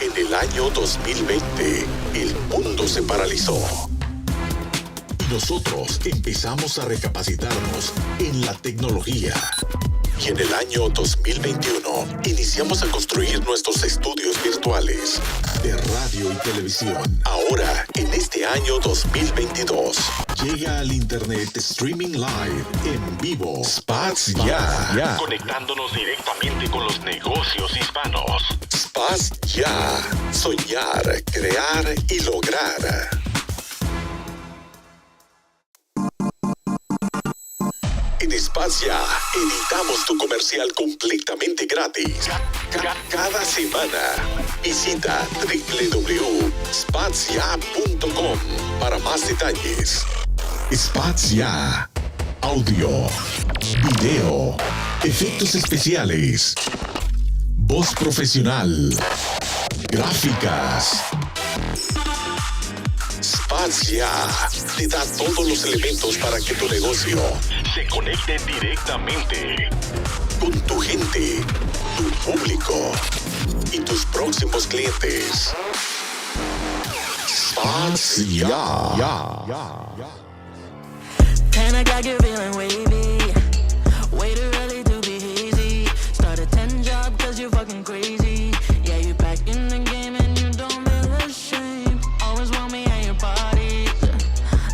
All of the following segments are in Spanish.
En el año 2020, el mundo se paralizó. Y nosotros empezamos a recapacitarnos en la tecnología. Y en el año 2021, iniciamos a construir nuestros estudios virtuales de radio y televisión. Ahora, en este año 2022, llega al Internet Streaming Live en vivo. SpotsYA. Conectándonos directamente con los negocios hispanos. SpotsYA. Soñar, crear y lograr. En SpotsYA editamos tu comercial completamente gratis. Cada semana. Visita www.spotsya.com para más detalles. SpotsYA. Audio, video, efectos especiales, voz profesional, gráficas. SpotsYA te da todos los elementos para que tu negocio se conecte directamente con tu gente, tu público y tus próximos clientes. SpotsYA. Ten o'clock, you're feeling wavy. Way too early to be hazy. Start a 10 job cause you're fucking crazy. Yeah, you're back in the game and you don't feel ashamed. Always want me at your parties.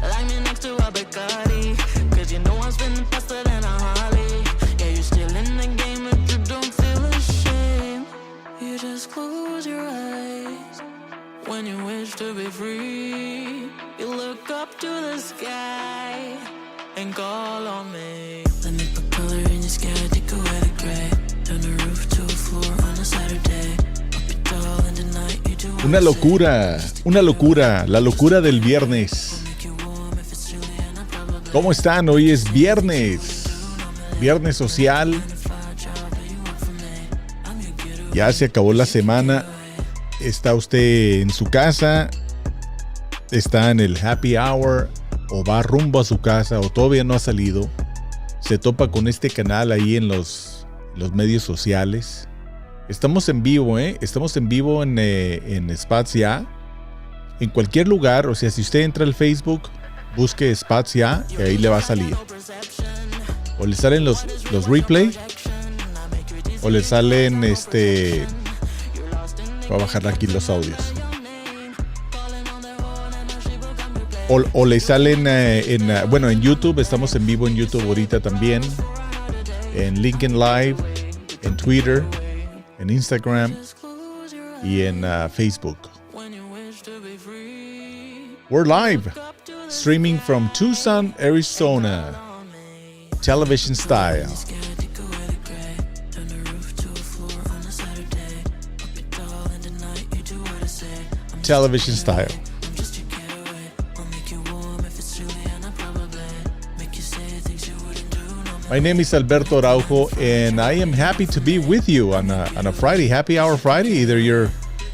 Like me next to a Bacardi. Cause you know I'm spinning faster than a Harley. Yeah, you're still in the game but you don't feel ashamed. You just close your eyes when you wish to be free. You look up to the sky and call on me. Let me put color in your sky, take away the gray. Turn the roof to a floor on a Saturday. Up your doll in the night, you do una locura, la locura del viernes. ¿Cómo están? Hoy es viernes social. Ya se acabó la semana. ¿Está usted en su casa? ¿Está en el happy hour? ¿O va rumbo a su casa? ¿O todavía no ha salido? Se topa con este canal ahí en los medios sociales. Estamos en vivo, Estamos en vivo en SpotsYA. En cualquier lugar, o sea, si usted entra al Facebook, busque SpotsYA y ahí le va a salir. O le salen los replay. O le salen voy a bajar aquí los audios. O le salen en YouTube. Estamos en vivo en YouTube ahorita también. En LinkedIn Live. En Twitter. En Instagram. Y en Facebook. We're live. Streaming from Tucson, Arizona. Television style. Television style. My name is Alberto Araujo, and I am happy to be with you on a Friday, happy hour Friday. Either you're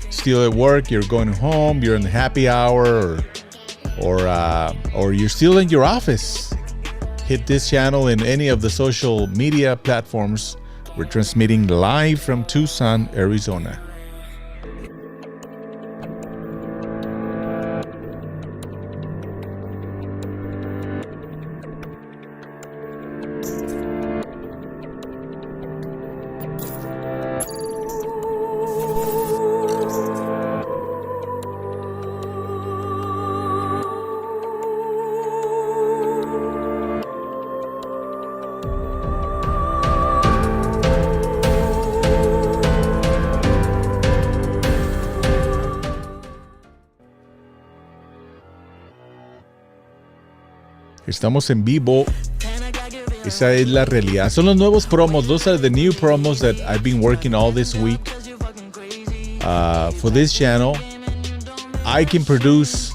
still at work, you're going home, you're in the happy hour, or you're still in your office. Hit this channel in any of the social media platforms. We're transmitting live from Tucson, Arizona. Estamos en vivo. Esa es la realidad. Son los nuevos promos. Those are the new promos that I've been working all this week for this channel. I can produce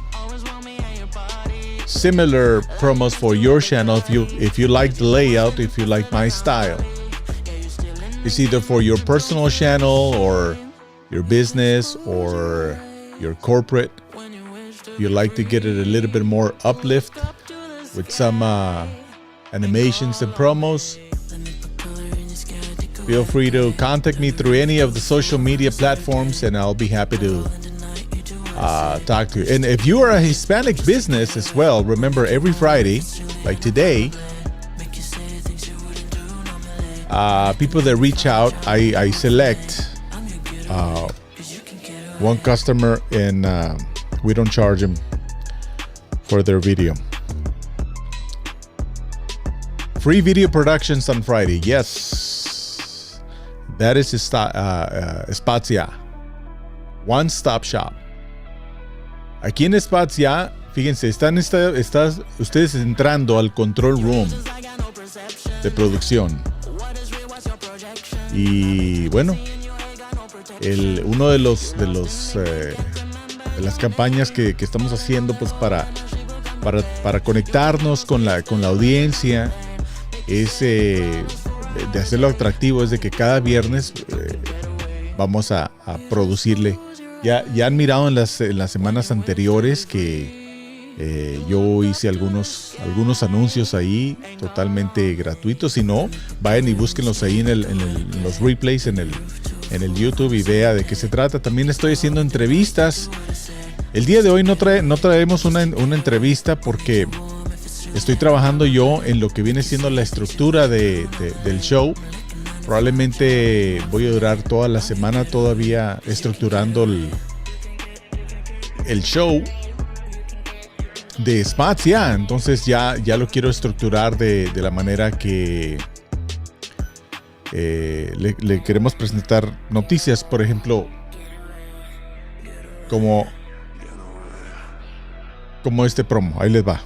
similar promos for your channel if you like the layout, if you like my style. It's either for your personal channel or your business or your corporate. You like to get it a little bit more uplift with some animations and promos. Feel free to contact me through any of the social media platforms, and I'll be happy to talk to you. And if you are a Hispanic business as well, remember every Friday, like today, people that reach out, I select one customer, and we don't charge them for their video. Free video productions on Friday. Yes, that is SpotsYA. One stop shop. Aquí en SpotsYA, fíjense, están ustedes entrando al control room de producción. Y bueno, uno de las campañas que estamos haciendo, pues para conectarnos con la audiencia, es de hacerlo atractivo, es de que cada viernes vamos a producirle. Ya han mirado en las semanas anteriores que yo hice algunos anuncios ahí totalmente gratuitos. Si no, vayan y búsquenlos ahí en los replays en el YouTube y vea de qué se trata. También estoy haciendo entrevistas. El día de hoy no traemos una entrevista porque estoy trabajando yo en lo que viene siendo la estructura del show. Probablemente voy a durar toda la semana todavía estructurando el show de SpotsYA. Entonces ya lo quiero estructurar de la manera que le queremos presentar noticias, por ejemplo, como este promo. Ahí les va.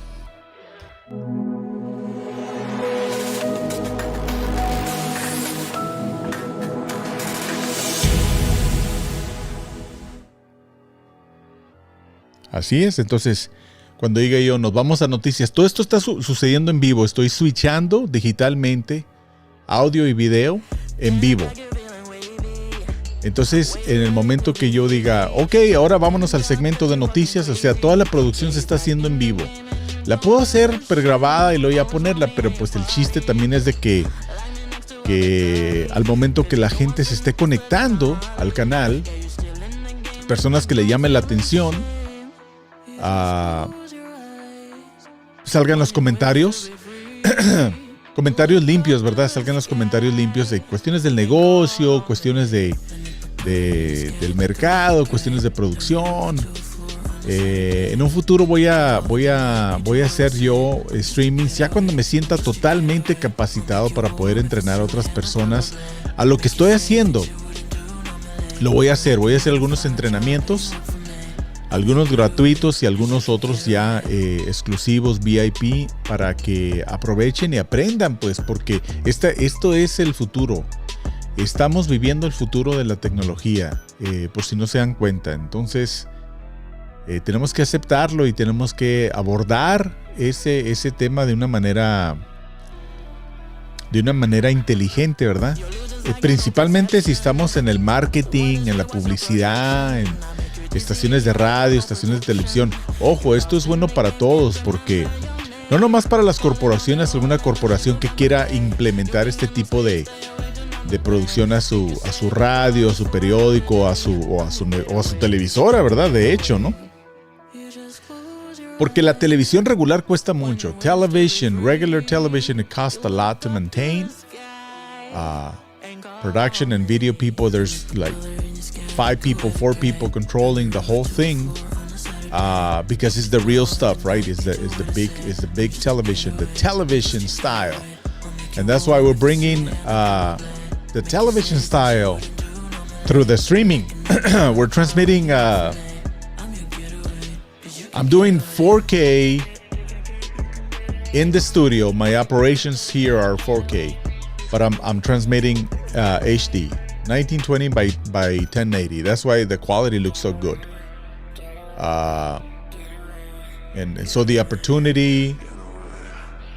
Así es, entonces cuando diga yo nos vamos a noticias, todo esto está sucediendo en vivo. Estoy switchando digitalmente audio y video en vivo. Entonces en el momento que yo diga ok, ahora vámonos al segmento de noticias, o sea, toda la producción se está haciendo en vivo. La puedo hacer pregrabada y luego ya ponerla, pero pues el chiste también es de que al momento que la gente se esté conectando al canal, personas que le llamen la atención, salgan los comentarios comentarios limpios, ¿verdad? Salgan los comentarios limpios de cuestiones del negocio, cuestiones del mercado, cuestiones de producción. En un futuro voy a hacer yo streamings ya cuando me sienta totalmente capacitado para poder entrenar a otras personas a lo que estoy haciendo. Lo voy a hacer algunos entrenamientos, algunos gratuitos y algunos otros ya exclusivos VIP, para que aprovechen y aprendan, pues, porque esto es el futuro. Estamos viviendo el futuro de la tecnología, por si no se dan cuenta. Entonces tenemos que aceptarlo y tenemos que abordar ese tema de una manera inteligente, ¿verdad? Principalmente si estamos en el marketing, en la publicidad, en estaciones de radio, estaciones de televisión. Ojo, esto es bueno para todos, porque no nomás para las corporaciones, alguna corporación que quiera implementar este tipo de producción a su radio, a su periódico, o a su televisora, ¿verdad? De hecho, ¿no? Porque la televisión regular cuesta mucho. Regular television, it costs a lot to maintain. Production and video people, there's like 4 people controlling the whole thing, because it's the real stuff, right? It's the big television, the television style, and that's why we're bringing the television style through the streaming. We're transmitting. I'm doing 4K in the studio. My operations here are 4K, but I'm transmitting HD. 1920 by 1080. That's why the quality looks so good. And so the opportunity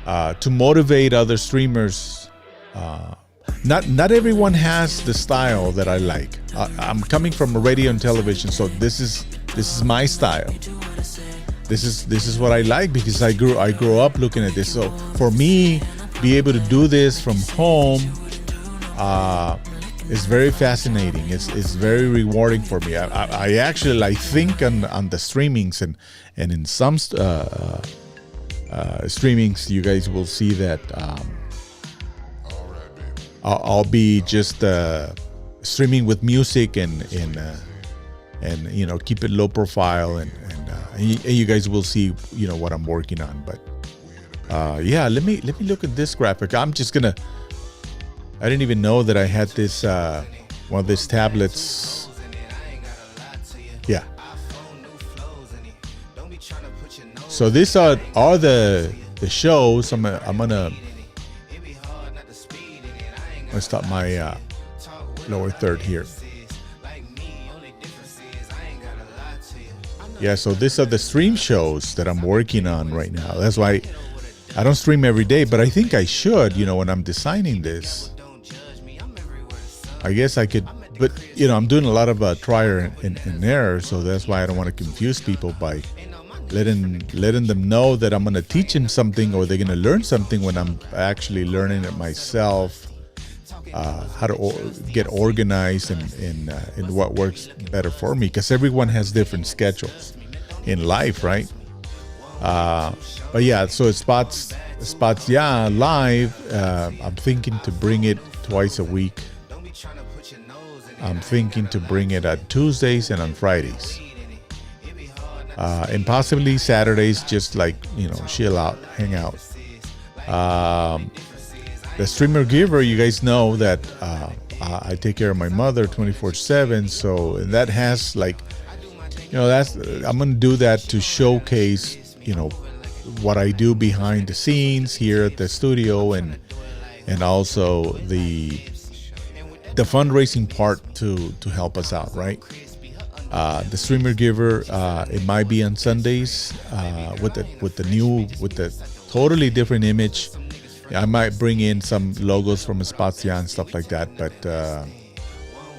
to motivate other streamers. Not everyone has the style that I like. I'm coming from radio and television, so this is my style. This is what I like, because I grew up looking at this. So for me, be able to do this from home, It's very fascinating. It's very rewarding for me. I actually think on the streamings and in some streamings, you guys will see that I'll be just streaming with music and keep it low profile and you guys will see what I'm working on. But let me look at this graphic. I didn't even know that I had this one of these tablets. Yeah. So these are the shows. I'm gonna stop my lower third here. Yeah, so these are the stream shows that I'm working on right now. That's why I don't stream every day, but I think I should, when I'm designing this. I guess I could, but I'm doing a lot of trial and error, so that's why I don't want to confuse people by letting them know that I'm going to teach them something or they're going to learn something when I'm actually learning it myself. How to get organized and what works better for me, because everyone has different schedules in life, right? But yeah, so it's SpotsYA live. I'm thinking to bring it twice a week. I'm thinking to bring it on Tuesdays and on Fridays. And possibly Saturdays, just like, chill out, hang out. The streamer giver, you guys know that I take care of my mother 24/7. So that has I'm going to do that to showcase, what I do behind the scenes here at the studio and also the fundraising part to help us out, right? The streamer giver, it might be on Sundays with the totally different image. I might bring in some logos from SpotsYA and stuff like that, but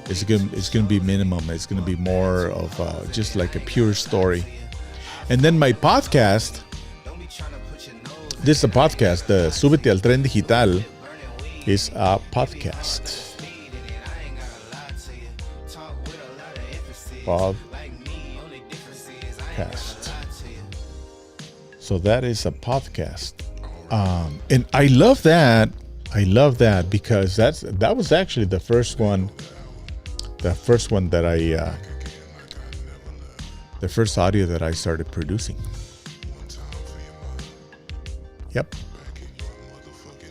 it's gonna be minimum. It's gonna be more of just like a pure story. And then my podcast. This is a podcast. The Súbete al Tren Digital is a podcast. Podcast. So that is a podcast. And I love that. Because that was actually the first one that the first audio that I started producing. Yep.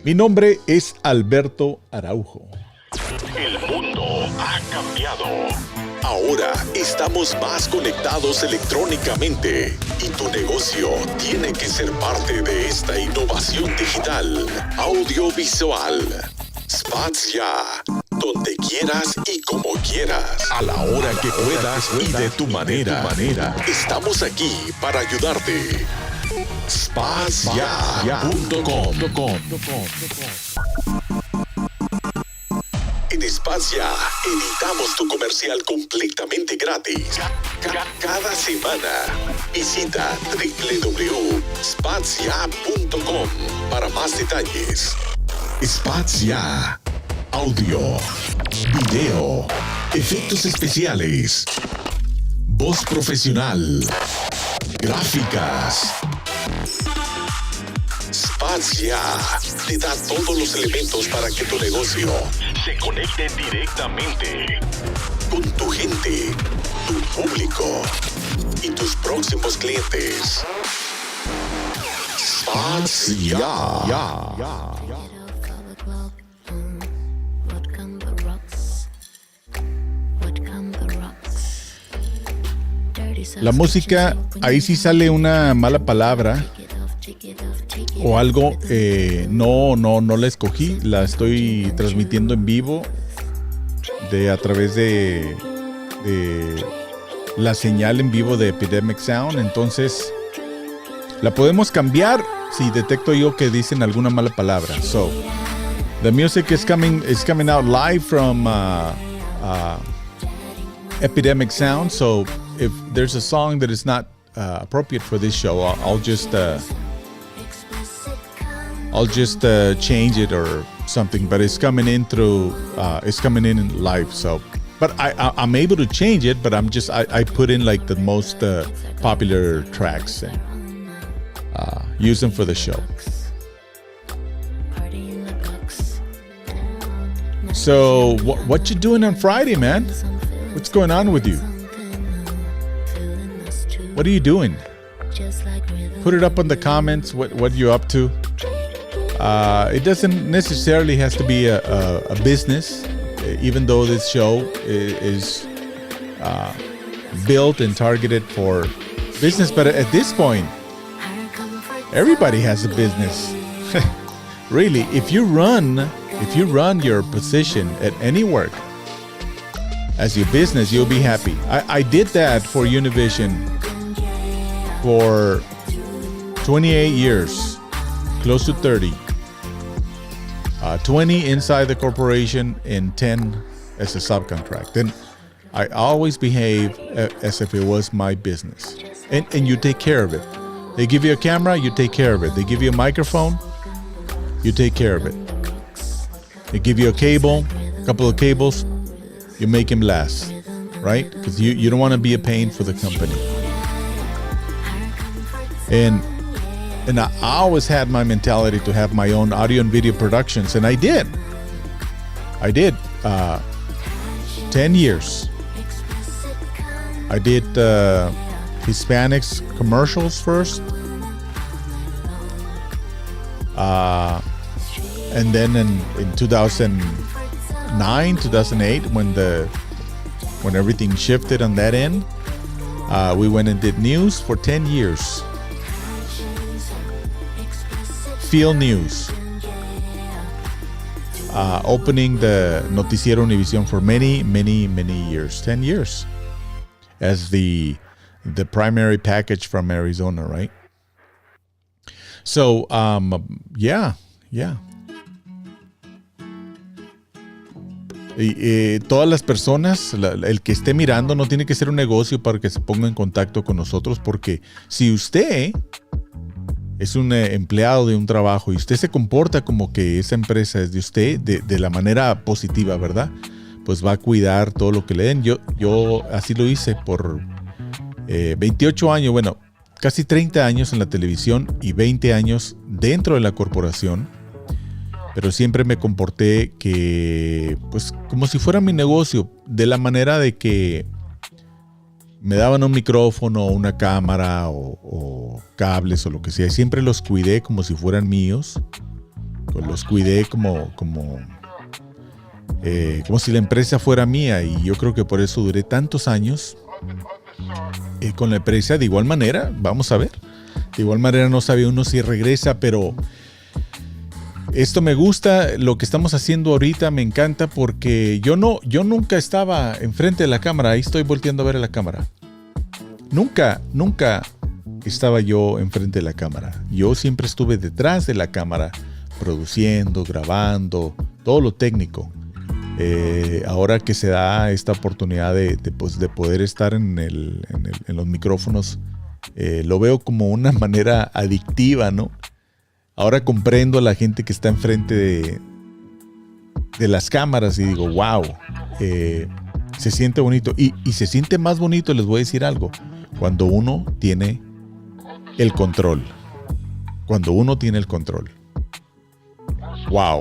Mi nombre es Alberto Araujo. El mundo ha cambiado. Ahora estamos más conectados electrónicamente y tu negocio tiene que ser parte de esta innovación digital, audiovisual. SpotsYA, donde quieras y como quieras, a la hora que puedas y de tu manera. Estamos aquí para ayudarte. SpotsYA.com. En SpotsYA editamos tu comercial completamente gratis. Cada semana visita www.SpotsYA.com para más detalles. SpotsYA, audio, video, efectos especiales, voz profesional, gráficas. SpotsYA te da todos los elementos para que tu negocio se conecte directamente con tu gente, tu público y tus próximos clientes. SpotsYA. La música, ahí sí sale una mala palabra o algo, no la escogí, la estoy transmitiendo en vivo a través de la señal en vivo de Epidemic Sound. Entonces la podemos cambiar si detecto yo que dicen alguna mala palabra. So the music is coming out live from Epidemic Sound. So if there's a song that is not appropriate for this show, I'll just change it or something, but it's coming in through it's coming in live. So, but I'm able to change it, but I put in like the most popular tracks and use them for the show. So what you doing on Friday, man? What's going on with you? What are you doing? Put it up in the comments. What you up to? It doesn't necessarily has to be a business, even though this show is built and targeted for business. But at this point, everybody has a business. Really, if you run your position at any work as your business, you'll be happy. I did that for Univision for 28 years, close to 30. 20 inside the corporation and 10 as a subcontract. Then I always behave as if it was my business. And you take care of it. They give you a camera, you take care of it. They give you a microphone, you take care of it. They give you a cable, a couple of cables, you make them last, right? Because you don't want to be a pain for the company. And I always had my mentality to have my own audio and video productions, and I did. 10 years. I did Hispanics commercials first. And then in 2009, 2008, when everything shifted on that end, we went and did news for 10 years. Field news. Opening the Noticiero Univision for many, many, many years. 10 years. As the primary package from Arizona, right? So, yeah. Todas las personas, el que esté mirando, no tiene que ser un negocio para que se ponga en contacto con nosotros, porque si usted es un empleado de un trabajo y usted se comporta como que esa empresa es de usted de la manera positiva, ¿verdad? Pues va a cuidar todo lo que le den. Yo así lo hice por 28 años, bueno, casi 30 años en la televisión y 20 años dentro de la corporación. Pero siempre me comporté pues como si fuera mi negocio, de la manera de que me daban un micrófono, una cámara o cables o lo que sea. Y siempre los cuidé como si fueran míos. Los cuidé como si la empresa fuera mía. Y yo creo que por eso duré tantos años con la empresa. De igual manera, vamos a ver. De igual manera no sabe uno si regresa, pero esto me gusta, lo que estamos haciendo ahorita me encanta porque yo nunca estaba enfrente de la cámara. Ahí estoy volteando a ver a la cámara. Nunca estaba yo enfrente de la cámara. Yo siempre estuve detrás de la cámara, produciendo, grabando, todo lo técnico. Ahora que se da esta oportunidad de poder estar en los micrófonos, lo veo como una manera adictiva, ¿no? Ahora comprendo a la gente que está enfrente de las cámaras y digo, wow, se siente bonito. Y se siente más bonito, les voy a decir algo, cuando uno tiene el control. Cuando uno tiene el control. Wow.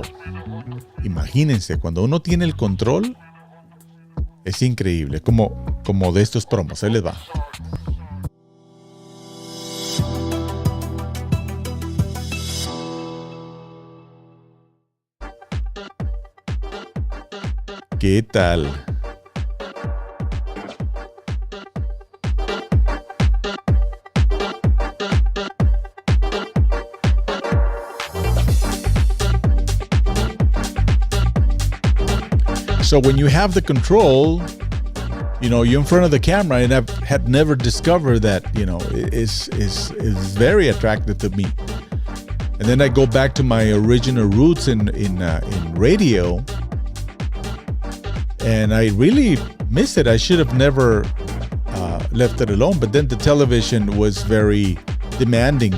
Imagínense, cuando uno tiene el control, es increíble. Como de estos promos. Ahí les va. ¿Qué tal? So when you have the control, you're in front of the camera, and I had never discovered that, is very attractive to me. And then I go back to my original roots in radio. And I really miss it. I should have never left it alone. But then the television was very demanding,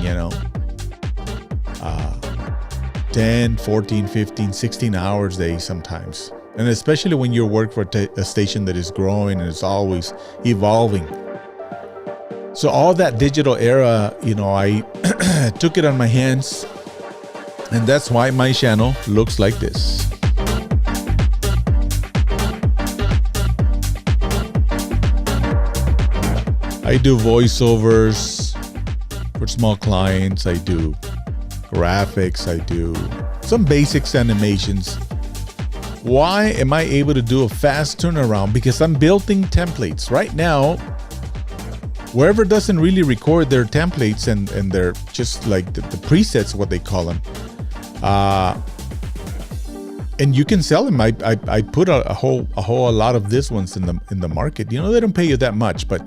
10, 14, 15, 16 hours a day sometimes. And especially when you work for a station that is growing and is always evolving. So all that digital era, I took it on my hands. And that's why my channel looks like this. I do voiceovers for small clients. I do graphics. I do some basics animations. Why am I able to do a fast turnaround? Because I'm building templates. Right now, whoever doesn't really record their templates and they're just like the presets, what they call them. And you can sell them. I put a whole lot of these ones in the market. They don't pay you that much, but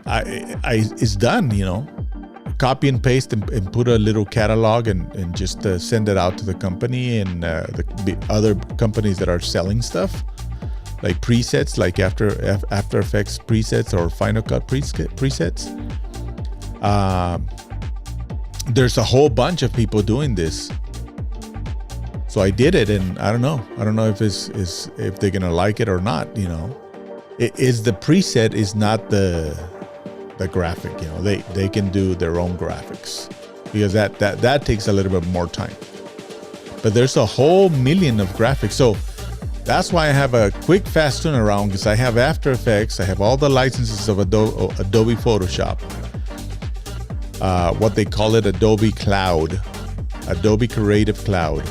it's done. Copy and paste and put a little catalog and just send it out to the company and the other companies that are selling stuff like presets, like After Effects presets or Final Cut presets. There's a whole bunch of people doing this. So I did it, and I don't know if they're gonna like it or not. It is the preset is not the graphic. They can do their own graphics because that takes a little bit more time. But there's a whole million of graphics, so that's why I have a quick, fast turnaround, because I have After Effects, I have all the licenses of Adobe Photoshop, what they call it, Adobe Cloud, Adobe Creative Cloud.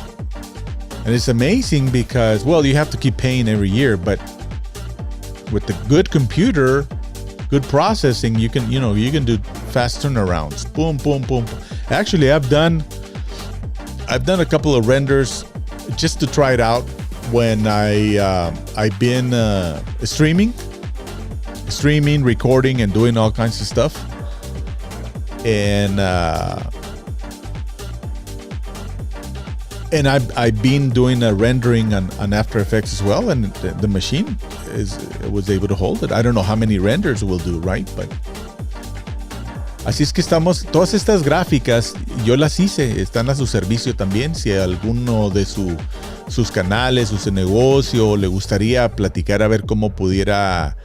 And it's amazing because, you have to keep paying every year, but with the good computer, good processing, you can do fast turnarounds. Boom, boom, boom. Actually, I've done a couple of renders just to try it out when I've been streaming, recording, and doing all kinds of stuff. And I've been doing a rendering on After Effects as well, and the machine was able to hold it. I don't know how many renders will do, right? But así es que todas estas gráficas, yo las hice, están a su servicio también. Si alguno de sus canales, su negocio, le gustaría platicar a ver cómo pudiera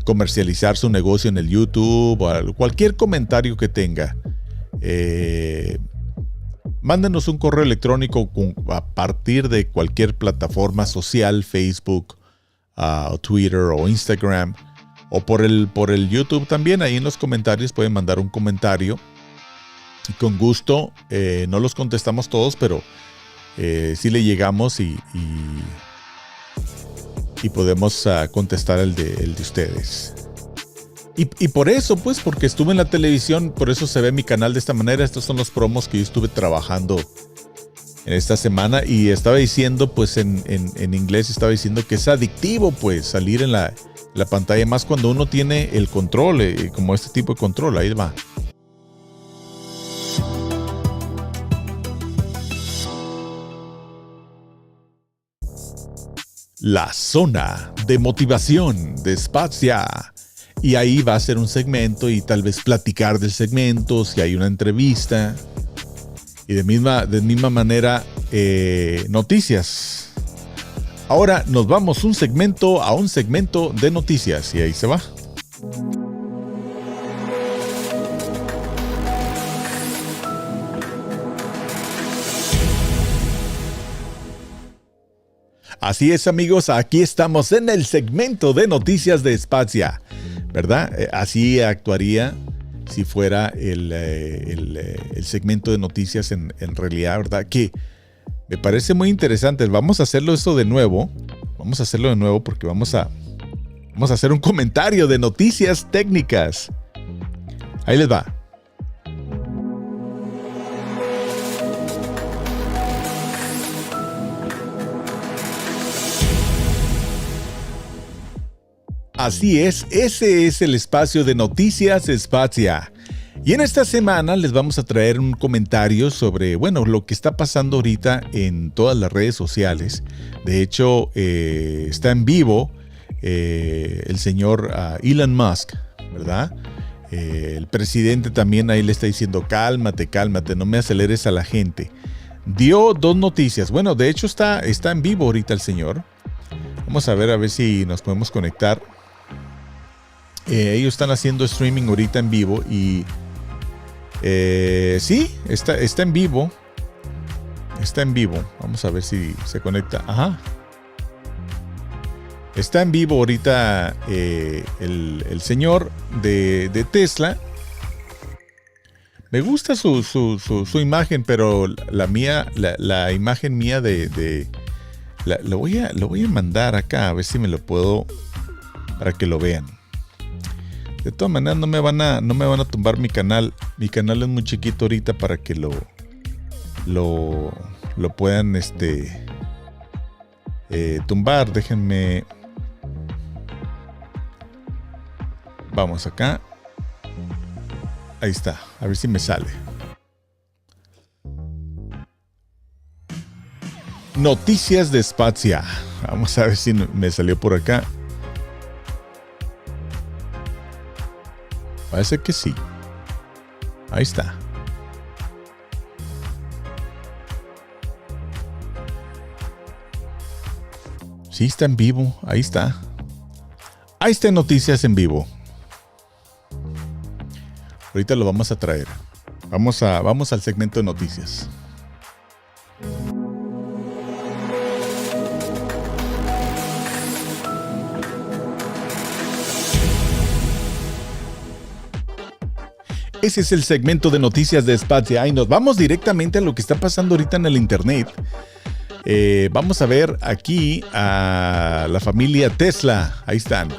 comercializar su negocio en el YouTube, o cualquier comentario que tenga, mándenos un correo electrónico a partir de cualquier plataforma social, Facebook, Twitter o Instagram, o por el YouTube también. Ahí en los comentarios pueden mandar un comentario. Y con gusto, no los contestamos todos, pero sí le llegamos y podemos contestar el de ustedes. Y por eso, porque estuve en la televisión, por eso se ve mi canal de esta manera. Estos son los promos que yo estuve trabajando en esta semana. Y estaba diciendo, en inglés, estaba diciendo que es adictivo, salir en la pantalla, más cuando uno tiene el control, como este tipo de control. Ahí va. La zona de motivación de SpotsYA. Y ahí va a ser un segmento y tal vez platicar del segmento, si hay una entrevista. Y de misma manera, noticias. Ahora nos vamos a un segmento de noticias. Y ahí se va. Así es, amigos, aquí estamos en el segmento de noticias de SpotsYA, ¿verdad? Así actuaría si fuera el segmento de noticias en realidad, ¿verdad? Que me parece muy interesante. Vamos a hacerlo de nuevo porque vamos a hacer un comentario de noticias técnicas. Ahí les va. Así es, ese es el espacio de noticias SpotsYA. Y en esta semana les vamos a traer un comentario sobre, lo que está pasando ahorita en todas las redes sociales. De hecho, está en vivo el señor Elon Musk, ¿verdad? El presidente también ahí le está diciendo, cálmate, no me aceleres a la gente. Dio 2 noticias. Bueno, de hecho está en vivo ahorita el señor. Vamos a ver si nos podemos conectar. Ellos están haciendo streaming ahorita en vivo y sí, está en vivo. Está en vivo. Vamos a ver si se conecta. Ajá. Está en vivo ahorita el señor de Tesla. Me gusta su imagen, pero la imagen mía lo voy a mandar acá a ver si me lo puedo para que lo vean. De todas maneras no me van a tumbar mi canal. Mi canal es muy chiquito ahorita para que lo puedan tumbar. Déjenme. Vamos acá. Ahí está. A ver si me sale. Noticias de SpotsYA. Vamos a ver si me salió por acá. Parece que sí. Ahí está. Sí, está en vivo. Ahí está. Ahí está Noticias en vivo. Ahorita lo vamos a traer. Vamos al segmento de noticias. Ese es el segmento de noticias de SpotsYA y nos vamos directamente a lo que está pasando ahorita en el internet. Vamos a ver aquí a la familia Tesla. Ahí están.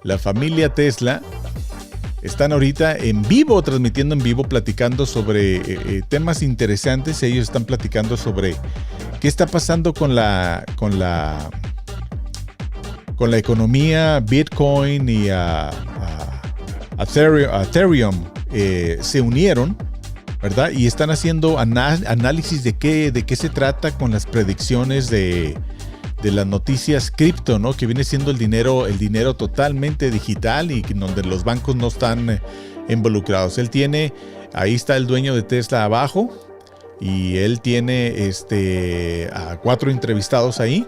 La familia Tesla están ahorita en vivo, transmitiendo en vivo, platicando sobre temas interesantes. Ellos están platicando sobre qué está pasando con la economía. Bitcoin y Ethereum se unieron, ¿verdad? Y están haciendo análisis de qué se trata con las predicciones de las noticias cripto, ¿no? Que viene siendo el dinero totalmente digital y donde los bancos no están involucrados. Ahí está el dueño de Tesla abajo y él tiene a 4 entrevistados ahí,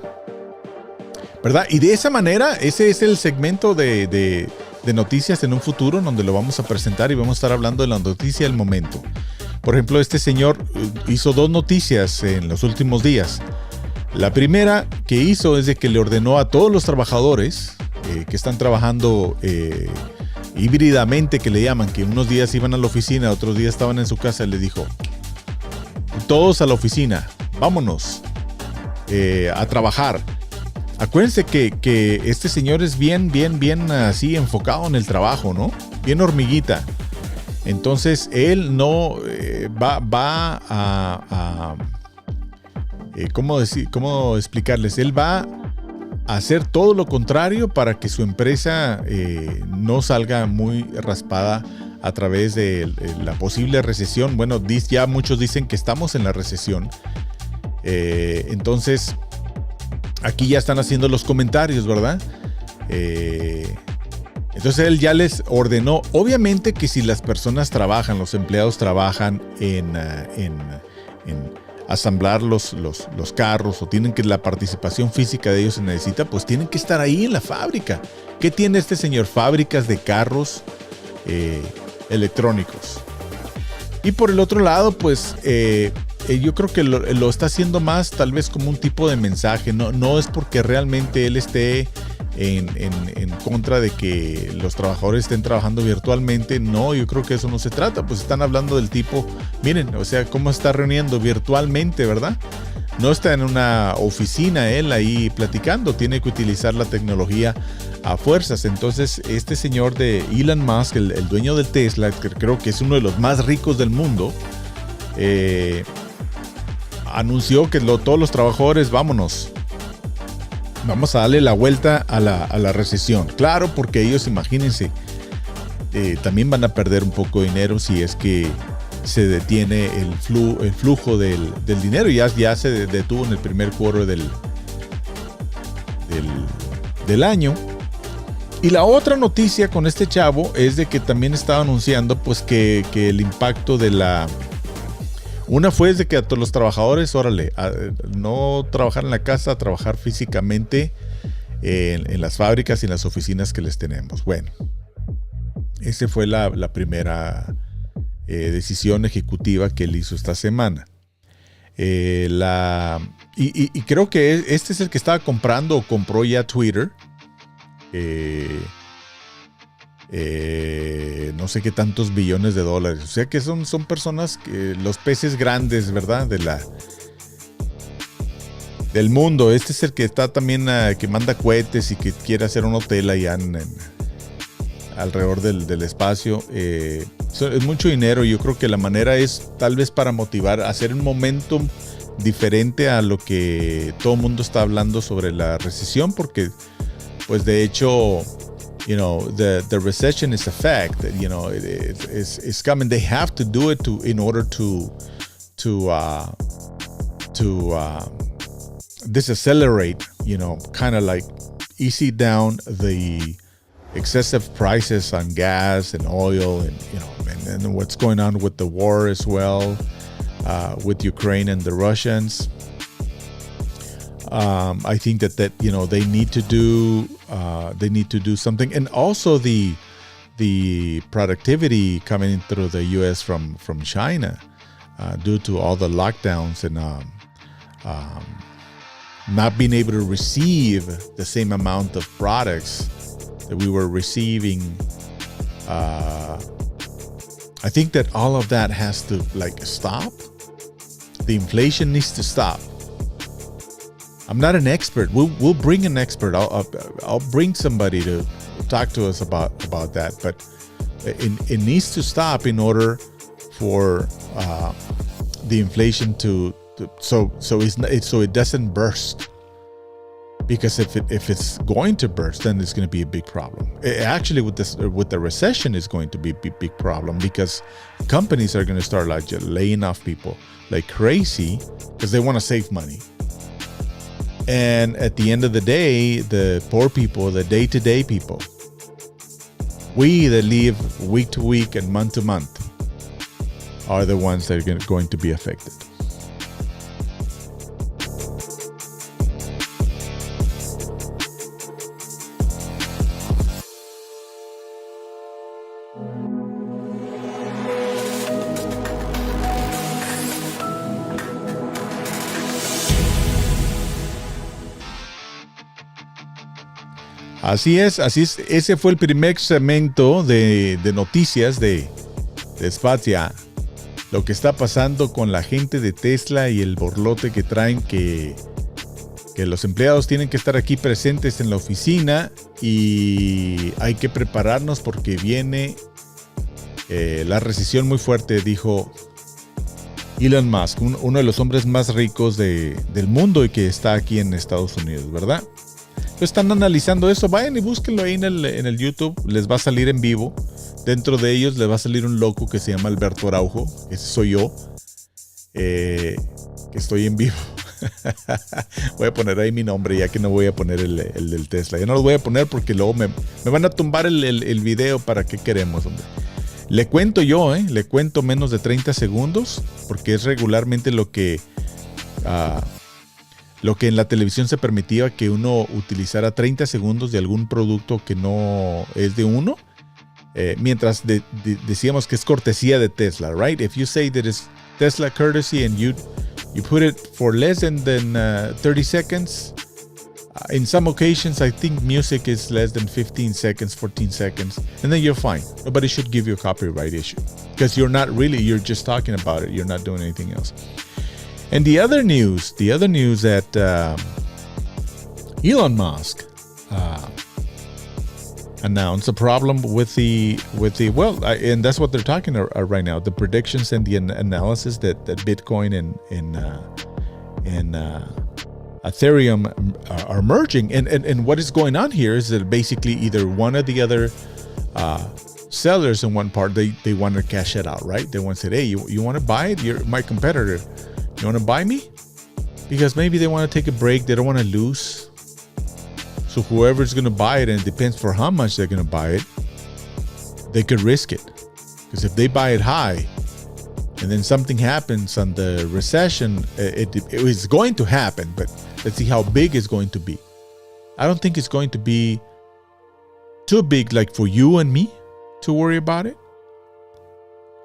¿verdad? Y de esa manera, ese es el segmento de noticias en un futuro donde lo vamos a presentar y vamos a estar hablando de la noticia del momento. Por ejemplo, este señor hizo 2 noticias en los últimos días. La primera que hizo es de que le ordenó a todos los trabajadores que están trabajando híbridamente, que le llaman, que unos días iban a la oficina, otros días estaban en su casa, le dijo: todos a la oficina, vámonos a trabajar. Acuérdense que este señor es bien así enfocado en el trabajo, ¿no? Bien hormiguita. Entonces él no va a ¿cómo explicarles? Él va a hacer todo lo contrario para que su empresa no salga muy raspada a través de la posible recesión. Bueno, ya muchos dicen que estamos en la recesión. Entonces aquí ya están haciendo los comentarios, ¿verdad? Entonces él ya les ordenó, obviamente que si las personas trabajan, los empleados trabajan en asamblar los carros o tienen que la participación física de ellos se necesita, pues tienen que estar ahí en la fábrica. ¿Qué tiene este señor? Fábricas de carros electrónicos. Y por el otro lado, pues yo creo que lo está haciendo más tal vez como un tipo de mensaje. No es porque realmente él esté en contra de que los trabajadores estén trabajando virtualmente. No, yo creo que eso no se trata. Pues están hablando del tipo, miren, o sea, cómo está reuniendo virtualmente, ¿verdad? No está en una oficina él ahí platicando, tiene que utilizar la tecnología a fuerzas. Entonces este señor de Elon Musk, el dueño de Tesla, que creo que es uno de los más ricos del mundo, anunció que todos los trabajadores, vámonos, vamos a darle la vuelta a la recesión. Claro, porque ellos, imagínense, también van a perder un poco de dinero si es que se detiene el flujo del dinero. Ya se detuvo en el primer quarter del año. Y la otra noticia con este chavo es de que también estaba anunciando pues que el impacto de la... Una fue de que a todos los trabajadores, órale, no trabajar en la casa, a trabajar físicamente en las fábricas y en las oficinas que les tenemos. Bueno, esa fue la primera decisión ejecutiva que él hizo esta semana. Y creo que este es el que estaba comprando o compró ya Twitter. No sé qué tantos billones de dólares. O sea que son personas, los peces grandes, ¿verdad? Del mundo. Este es el que está también, que manda cohetes y que quiere hacer un hotel allá alrededor del espacio. Es mucho dinero. Yo creo que la manera es tal vez para motivar, hacer un momentum diferente a lo que todo el mundo está hablando sobre la recesión, porque pues de hecho, you know, the recession is a fact. You know, it's coming. They have to do it in order to decelerate. You know, kind of like easy down the excessive prices on gas and oil, and you know, and what's going on with the war as well, with Ukraine and the Russians. I think that you know, they need to do something, and also the productivity coming through the U.S. from China due to all the lockdowns and not being able to receive the same amount of products that we were receiving. I think that all of that has to stop. The inflation needs to stop. I'm not an expert. We'll bring an expert. I'll bring somebody to talk to us about that. But it needs to stop in order for the inflation so it doesn't burst. Because if it's going to burst, then it's going to be a big problem. Actually, with the recession, is going to be a big problem, because companies are going to start laying off people like crazy because they want to save money. And at the end of the day, the poor people, the day-to-day people, we that live week to week and month to month, are the ones that are going to be affected. Así es. Ese fue el primer segmento de noticias de SpotsYA. Lo que está pasando con la gente de Tesla y el borlote que traen, que los empleados tienen que estar aquí presentes en la oficina, y hay que prepararnos porque viene la recesión muy fuerte, dijo Elon Musk, uno de los hombres más ricos del mundo y que está aquí en Estados Unidos, ¿verdad? Están analizando eso. Vayan y búsquenlo ahí en el YouTube. Les va a salir en vivo. Dentro de ellos les va a salir un loco que se llama Alberto Araujo. Ese soy yo. Que estoy en vivo. Voy a poner ahí mi nombre, ya que no voy a poner el del Tesla. Ya no lo voy a poner porque luego me van a tumbar el video. ¿Para qué queremos, hombre? Le cuento yo, le cuento menos de 30 segundos. Porque es regularmente lo que en la televisión se permitía, que uno utilizara 30 segundos de algún producto que no es de uno, mientras decíamos que es cortesía de Tesla, right? If you say that it's Tesla courtesy and you put it for less than 30 seconds, in some occasions I think music is less than 15 seconds, 14 seconds, and then you're fine. Nobody should give you a copyright issue, because you're just talking about it. You're not doing anything else. And the other news that Elon Musk announced a problem with the and that's what they're talking about right now. The predictions and the analysis that Bitcoin and Ethereum are merging, and what is going on here is that basically either one or the other sellers in one part, they want to cash it out, right? They want to say, hey, you want to buy it? You're my competitor. You want to buy me? Because maybe they want to take a break. They don't want to lose So whoever's going to buy it, and it depends for how much they're going to buy it, they could risk it. Because if they buy it high, and then something happens on the recession, it is going to happen, but let's see how big it's going to be. I don't think it's going to be too big like for you and me to worry about it.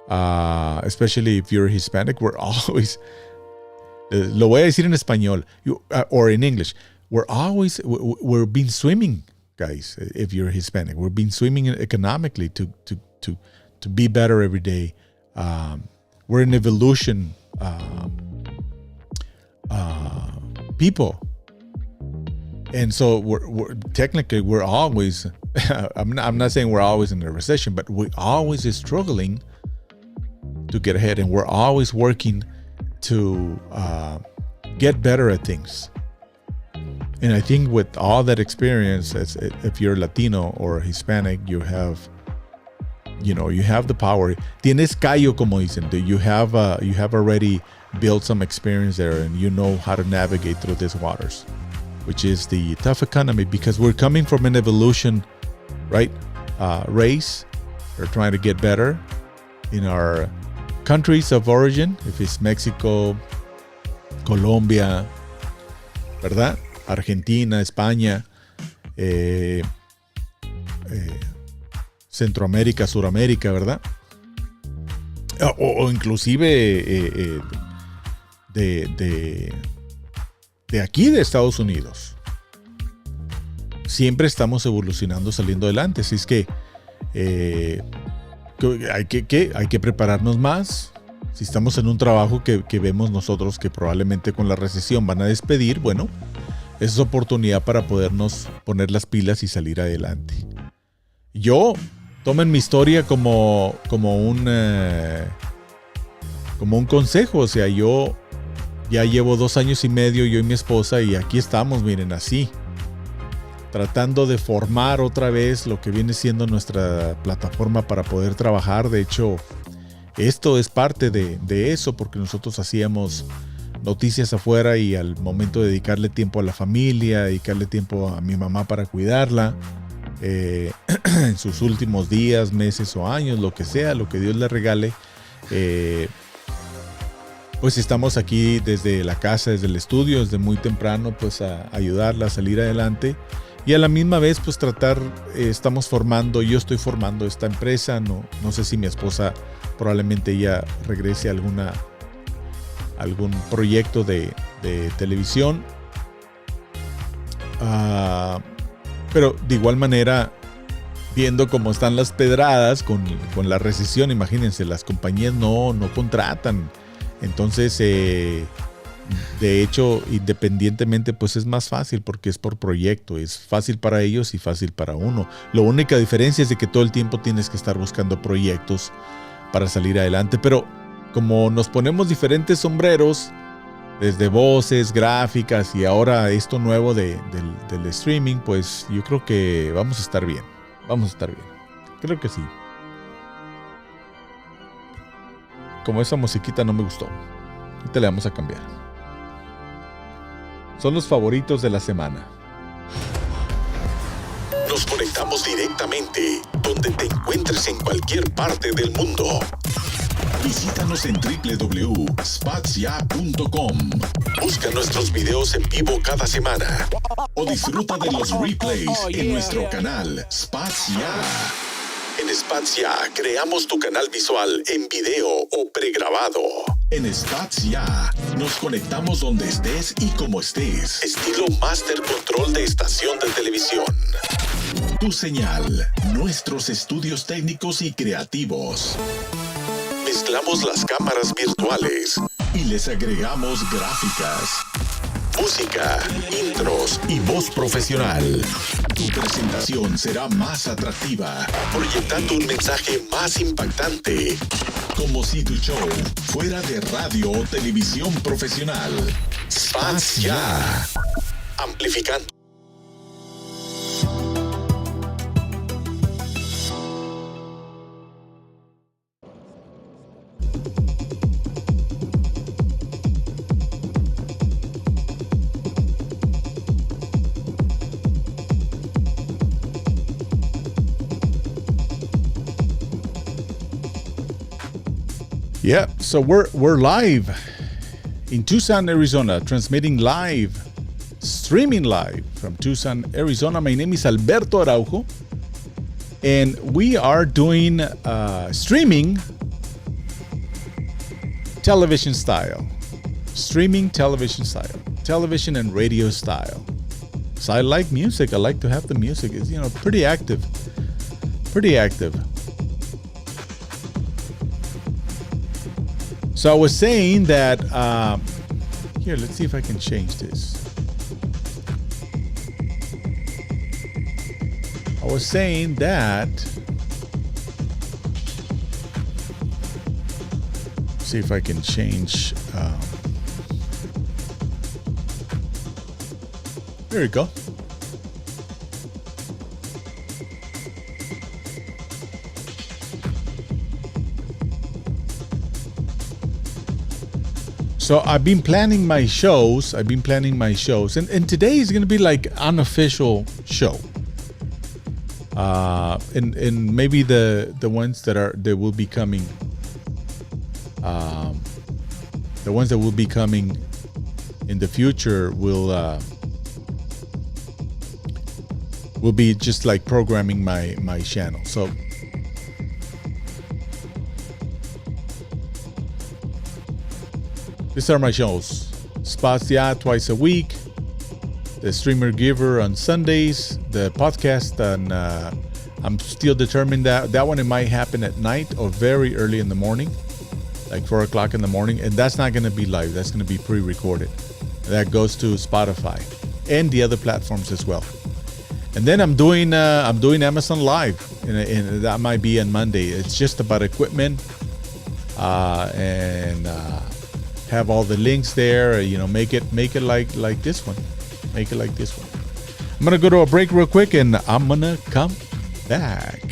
Especially if you're Hispanic, we're always, lo voy a decir en español, or in English, we've been swimming, guys. If you're Hispanic, we've been swimming economically to be better every day. We're an evolution people, and so we're technically we're always. I'm not saying we're always in a recession, but we're always struggling to get ahead, and we're always working to get better at things. And I think with all that experience, if you're Latino or Hispanic, you have the power. Tienes callo, como dicen. You have already built some experience there, and you know how to navigate through these waters, which is the tough economy, because we're coming from an evolution, right? Race. We're trying to get better in our countries of origin, if it's Mexico, Colombia, ¿verdad? Argentina, España, Centroamérica, Suramérica, ¿verdad? O inclusive de aquí de Estados Unidos. Siempre estamos evolucionando, saliendo adelante. Así es que hay que prepararnos más. Si estamos en un trabajo que vemos nosotros que probablemente con la recesión van a despedir, bueno, esa es oportunidad para podernos poner las pilas y salir adelante. Yo, tomen mi historia como un consejo. O sea, yo ya llevo 2 años y medio, yo y mi esposa, y aquí estamos, miren, así, tratando de formar otra vez lo que viene siendo nuestra plataforma para poder trabajar. De hecho, esto es parte de eso, porque nosotros hacíamos noticias afuera, y al momento de dedicarle tiempo a la familia, dedicarle tiempo a mi mamá para cuidarla, en sus últimos días, meses o años, lo que sea, lo que Dios le regale, pues estamos aquí desde la casa, desde el estudio, desde muy temprano, pues a ayudarla a salir adelante. Y a la misma vez, pues estamos formando, yo estoy formando esta empresa. No sé si mi esposa probablemente ya regrese a algún proyecto de televisión. Pero de igual manera, viendo cómo están las pedradas con la recesión, imagínense, las compañías no contratan. Entonces, de hecho, independientemente, pues es más fácil porque es por proyecto. Es fácil para ellos y fácil para uno. La única diferencia es de que todo el tiempo tienes que estar buscando proyectos para salir adelante. Pero como nos ponemos diferentes sombreros, desde voces, gráficas y ahora esto nuevo del streaming, pues yo creo que vamos a estar bien. Vamos a estar bien. Creo que sí. Como esa musiquita no me gustó. Ahorita le vamos a cambiar. Son los favoritos de la semana. Nos conectamos directamente donde te encuentres en cualquier parte del mundo. Visítanos en www.SpotsYA.com. Busca nuestros videos en vivo cada semana o disfruta de los replays en nuestro canal SpotsYA. En SpotsYA creamos tu canal visual en video o pregrabado. En SpotsYA nos conectamos donde estés y como estés. Estilo Master Control de estación de televisión. Tu señal, nuestros estudios técnicos y creativos. Mezclamos las cámaras virtuales y les agregamos gráficas, música, intros y voz profesional. Tu presentación será más atractiva, proyectando un mensaje más impactante, como si tu show fuera de radio o televisión profesional. SpotsYA, amplificando. Yep, so we're live in Tucson, Arizona, transmitting live, streaming live from Tucson, Arizona. My name is Alberto Araujo, and we are doing streaming television style. Streaming television style. Television and radio style. So I like music. I like to have the music. It's, pretty active. Pretty active. So I was saying that, here, let's see if I can change this. I was saying that, see if I can change, there we go. So I've been planning my shows. And today is going to be like unofficial show. And maybe the ones that will be coming. The ones that will be coming in the future will be just like programming my channel. So these are my shows. SpotsYA twice a week. The Streamer Giver on Sundays. The podcast on I'm still determined that one, it might happen at night or very early in the morning, like 4 o'clock in the morning, and that's not going to be live. That's going to be pre-recorded. That goes to Spotify and the other platforms as well. And then I'm doing Amazon Live, and that might be on Monday. It's just about equipment, and have all the links there. Make it like this one. Make it like this one. I'm gonna go to a break real quick, and I'm gonna come back.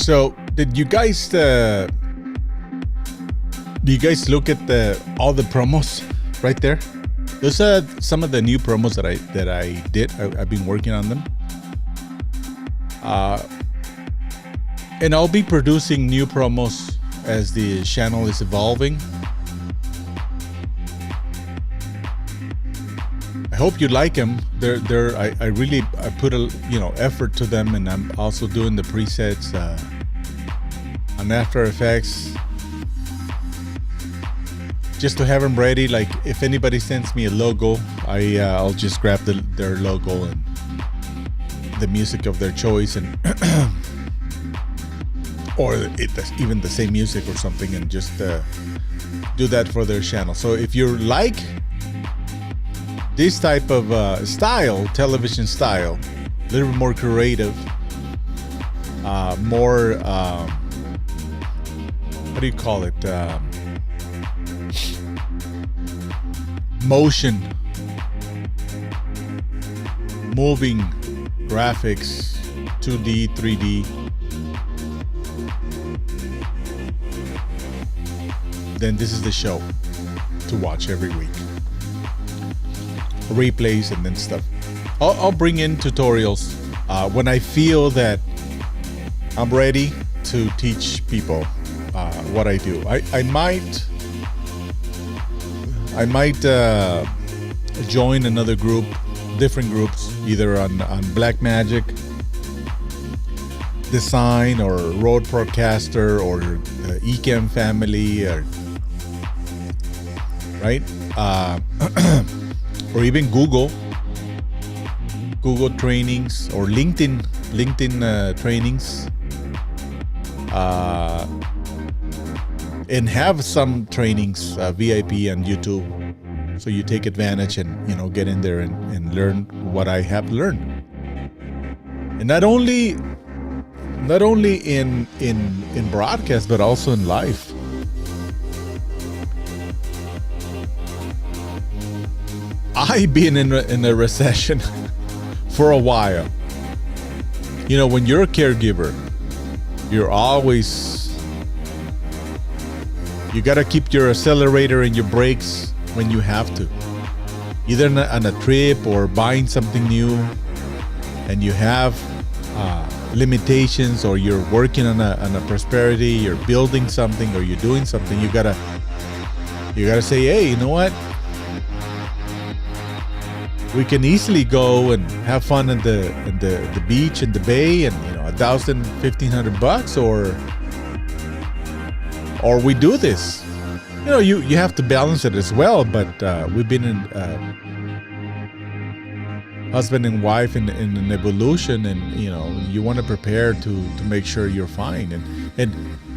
So, did you guys look at all the promos right there? Those are some of the new promos that I did. I've been working on them. And I'll be producing new promos as the channel is evolving. I hope you like them. I really put a effort to them, and I'm also doing the presets on After Effects just to have them ready. Like if anybody sends me a logo, I'll just grab their logo and the music of their choice, and or even the same music or something, and just do that for their channel. So if you like this type of style, television style, a little bit more creative, more what do you call it? Motion, moving graphics, 2D, 3D. Then this is the show to watch every week. Replays and then stuff. I'll bring in tutorials when I feel that I'm ready to teach people what I do. I might join another group, different groups, either on Blackmagic, Design, or Rode RODECaster, or Ecamm family, or right, or even Google trainings, or LinkedIn trainings, and have some trainings VIP on YouTube, so you take advantage and get in there and learn what I have learned. And not only in broadcast, but also in life. I've been in a recession for a while. When you're a caregiver, you're always, you gotta keep your accelerator and your brakes when you have to, either on a trip or buying something new, and you have limitations, or you're working on a prosperity, you're building something, or you're doing something. You gotta say, hey, you know what? We can easily go and have fun at the beach and the bay, and $1,000, $1,500, or we do this. You have to balance it as well. But we've been in husband and wife in an evolution, and you want to prepare to make sure you're fine. And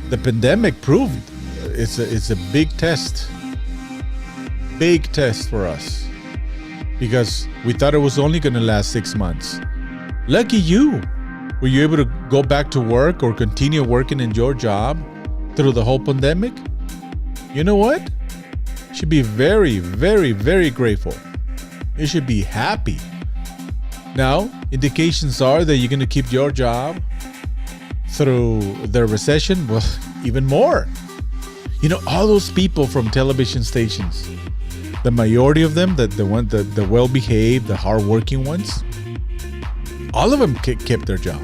the pandemic proved it's a big test for us, because we thought it was only going to last 6 months. Lucky you. Were you able to go back to work or continue working in your job through the whole pandemic? You know what? You should be very, very, very grateful. You should be happy. Now, indications are that you're going to keep your job through the recession. Well, even more. All those people from television stations, the majority of them, the well-behaved, the hard-working ones, all of them kept their job.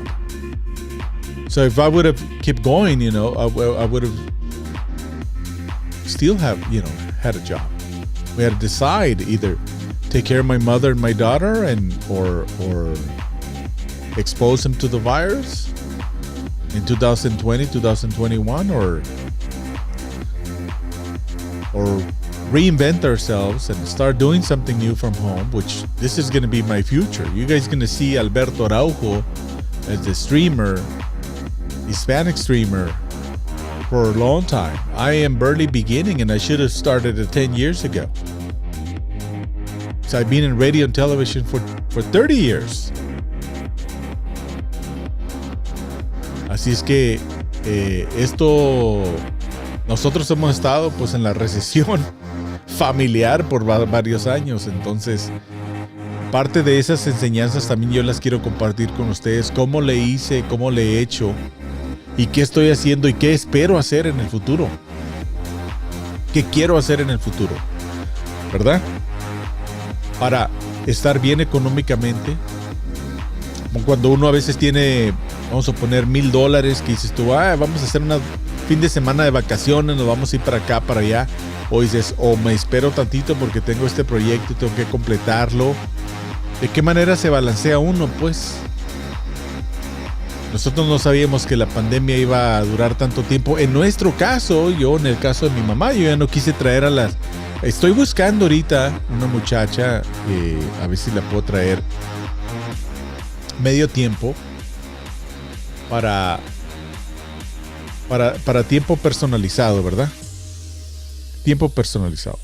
So if I would have kept going, I would have still have, had a job. We had to decide, either take care of my mother and my daughter, or expose them to the virus in 2020, 2021, or reinvent ourselves and start doing something new from home, which this is going to be my future. You guys going to see Alberto Araujo as the streamer, Hispanic streamer, for a long time. I am barely beginning, and I should have started it 10 years ago. So I've been in radio and television for 30 years. Así es que nosotros hemos estado pues en la recesión familiar por varios años. Entonces, parte de esas enseñanzas también yo las quiero compartir con ustedes. Cómo le hice, cómo le he hecho ¿Y qué estoy haciendo y qué espero hacer en el futuro? ¿Qué quiero hacer en el futuro? ¿Verdad? Para estar bien económicamente. Como cuando uno a veces tiene, vamos a poner $1,000 que dices tú, vamos a hacer un fin de semana de vacaciones, nos vamos a ir para acá, para allá. O dices, me espero tantito porque tengo este proyecto y tengo que completarlo. ¿De qué manera se balancea uno? Pues nosotros no sabíamos que la pandemia iba a durar tanto tiempo. En nuestro caso, en el caso de mi mamá, yo ya no quise traer a las... Estoy buscando ahorita una muchacha, a ver si la puedo traer medio tiempo para tiempo personalizado, ¿verdad? Tiempo personalizado.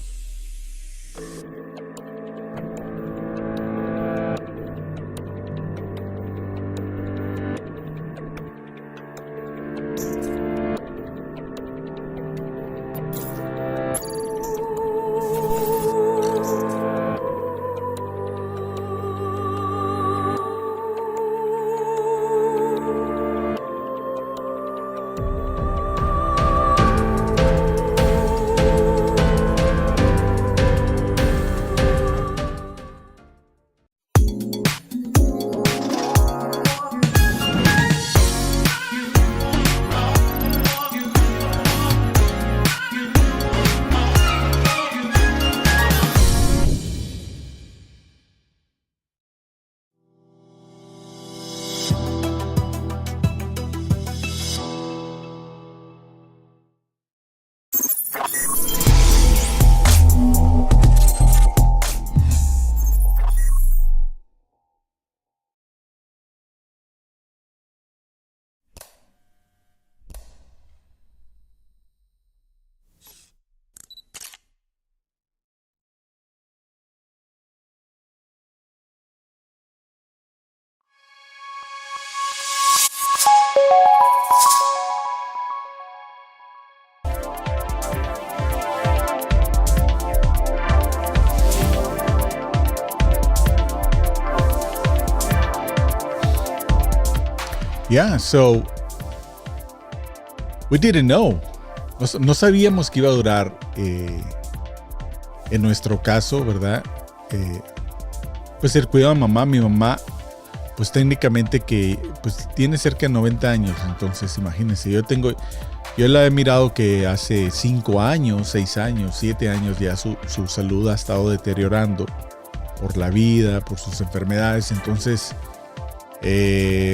Yeah, so we didn't know. No sabíamos que iba a durar, en nuestro caso, ¿verdad? Pues el cuidado de mamá. Mi mamá, pues técnicamente que pues tiene cerca de 90 años. Entonces, imagínense, yo la he mirado que hace 5 años, 6 años, 7 años ya su salud ha estado deteriorando por la vida, por sus enfermedades. Entonces,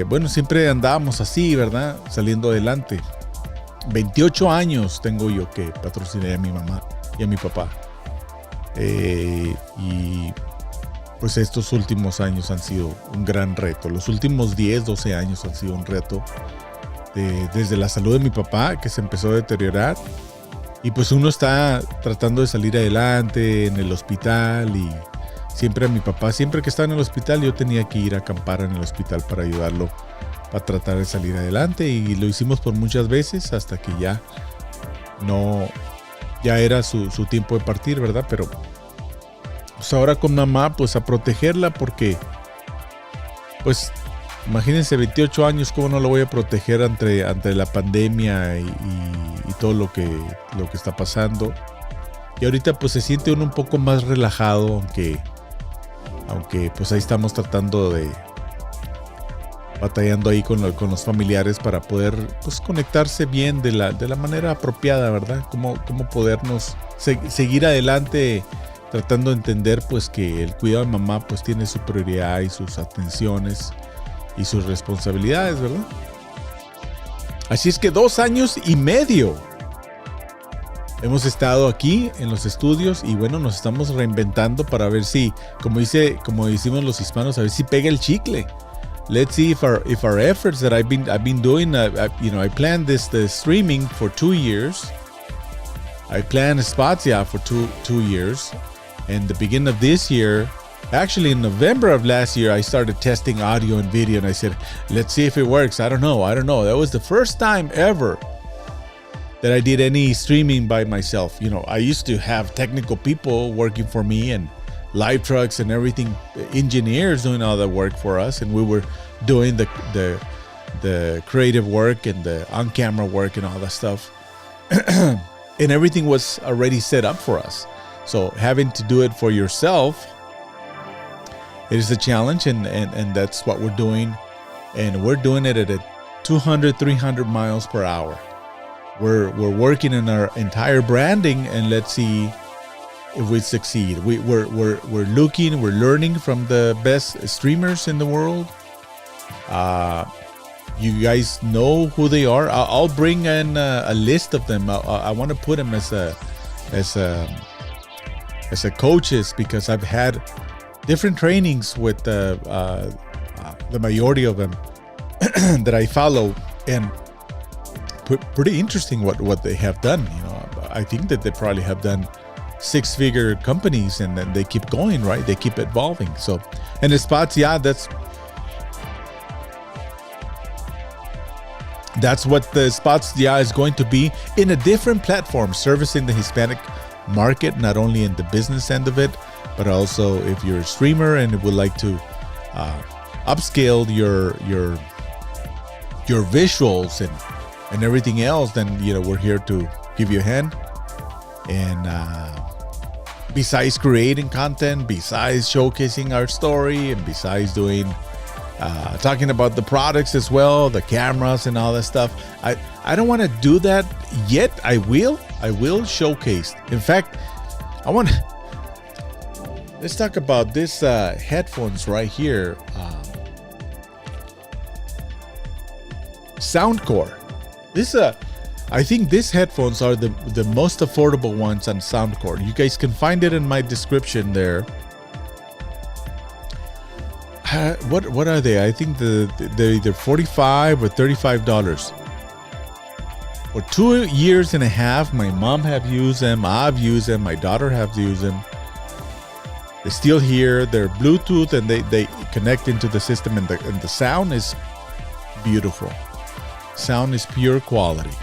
bueno, siempre andábamos así, ¿verdad? Saliendo adelante. 28 años tengo yo que patrociné a mi mamá y a mi papá. Y pues estos últimos años han sido un gran reto. Los últimos 10, 12 años han sido un reto. Desde la salud de mi papá, que se empezó a deteriorar. Y pues uno está tratando de salir adelante en el hospital. Y siempre a mi papá, siempre que estaba en el hospital, yo tenía que ir a acampar en el hospital para ayudarlo, para tratar de salir adelante. Y lo hicimos por muchas veces hasta que ya era su tiempo de partir, ¿verdad? Pero pues ahora con mamá, pues a protegerla, porque pues imagínense, 28 años, ¿cómo no lo voy a proteger ante la pandemia y todo lo que está pasando? Y ahorita pues se siente uno un poco más relajado, aunque pues ahí estamos tratando de batallando ahí con los familiares para poder pues conectarse bien de la manera apropiada, ¿verdad? Cómo podernos seguir adelante, tratando de entender pues que el cuidado de mamá pues tiene su prioridad y sus atenciones y sus responsabilidades, ¿verdad? Así es que 2 años y medio hemos estado aquí en los estudios y bueno, nos estamos reinventando para ver si, como decimos los hispanos, a ver si pega el chicle. Let's see if our efforts that I've been doing, I planned the streaming for 2 years. I planned SpotsYA for two years. And the beginning of this year, actually in November of last year, I started testing audio and video, and I said, let's see if it works. I don't know. That was the first time ever that I did any streaming by myself. You know, I used to have technical people working for me and live trucks and everything, engineers doing all the work for us, and we were doing the the creative work and the on-camera work and all that stuff. And everything was already set up for us. So having to do it for yourself, it is a challenge, and that's what we're doing. And we're doing it at a 200, 300 miles per hour. We're working in our entire branding, and let's see if we succeed. We're looking, we're learning from the best streamers in the world. You guys know who they are. I'll bring in a list of them. I want to put them as a coaches, because I've had different trainings with the majority of them that I follow, and pretty interesting what they have done. You know, I think that they probably have done 6-figure companies, and then they keep going, right? They keep evolving. So, and the SpotsYA, that's what the SpotsYA is going to be, in a different platform, servicing the Hispanic market, not only in the business end of it, but also if you're a streamer and would like to upscale your visuals and everything else, then, you know, we're here to give you a hand. And besides creating content, besides showcasing our story, and besides doing talking about the products as well, the cameras and all that stuff, I don't want to do that yet. I will showcase. In fact, let's talk about this headphones right here. Soundcore. I think these headphones are the most affordable ones on Soundcore. You guys can find it in my description there. What are they? I think they're either $45 or $35. For 2 years and a half, my mom have used them. I've used them. My daughter have used them. They're still here. They're Bluetooth, and they connect into the system, and the sound is beautiful. Sound is pure quality.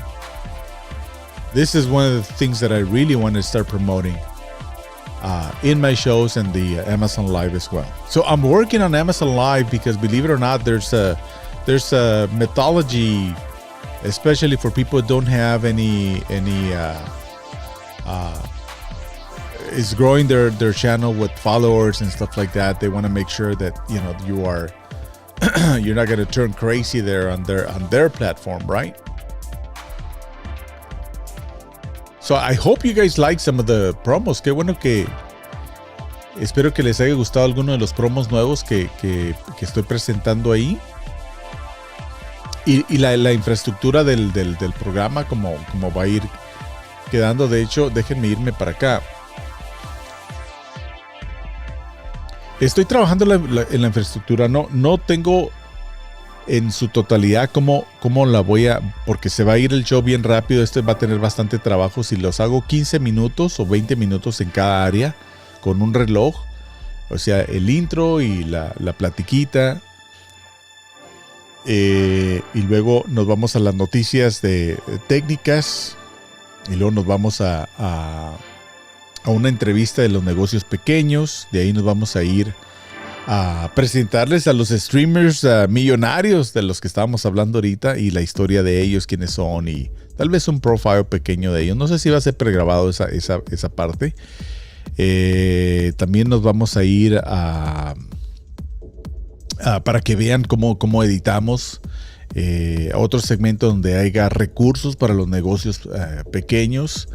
This is one of the things that I really want to start promoting in my shows and the Amazon Live as well. So I'm working on Amazon Live because, believe it or not, there's a mythology, especially for people who don't have any is growing their channel with followers and stuff like that. They want to make sure that, you know, you are you're not going to turn crazy there on their platform, right? So I hope you guys like some of the promos. Qué bueno que espero que les haya gustado alguno de los promos nuevos que estoy presentando ahí. Y la infraestructura del programa, como va a ir quedando. De hecho, déjenme irme para acá. Estoy trabajando en la infraestructura. No tengo en su totalidad cómo la voy a... Porque se va a ir el show bien rápido. Este va a tener bastante trabajo. Si los hago 15 minutos o 20 minutos en cada área con un reloj. O sea, el intro y la platiquita. Y luego nos vamos a las noticias de técnicas. Y luego nos vamos a una entrevista de los negocios pequeños. De ahí nos vamos a ir a presentarles a los streamers millonarios de los que estábamos hablando ahorita, y la historia de ellos, quiénes son, y tal vez un profile pequeño de ellos. No sé si va a ser pregrabado esa parte. También nos vamos a ir para que vean cómo editamos. Otro segmento donde haya recursos para los negocios pequeños.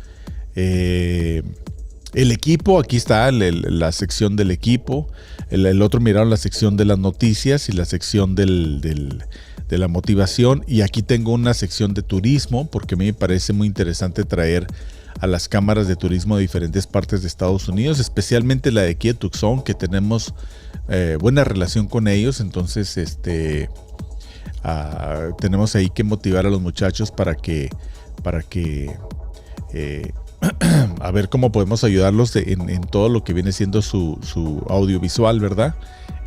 El equipo, aquí está la sección del equipo. El otro miraron la sección de las noticias y la sección de la motivación. Y aquí tengo una sección de turismo, porque a mí me parece muy interesante traer a las cámaras de turismo de diferentes partes de Estados Unidos, especialmente la de aquí de Tucson, que tenemos buena relación con ellos. Entonces, tenemos ahí que motivar a los muchachos para que a ver cómo podemos ayudarlos en todo lo que viene siendo su audiovisual, ¿verdad?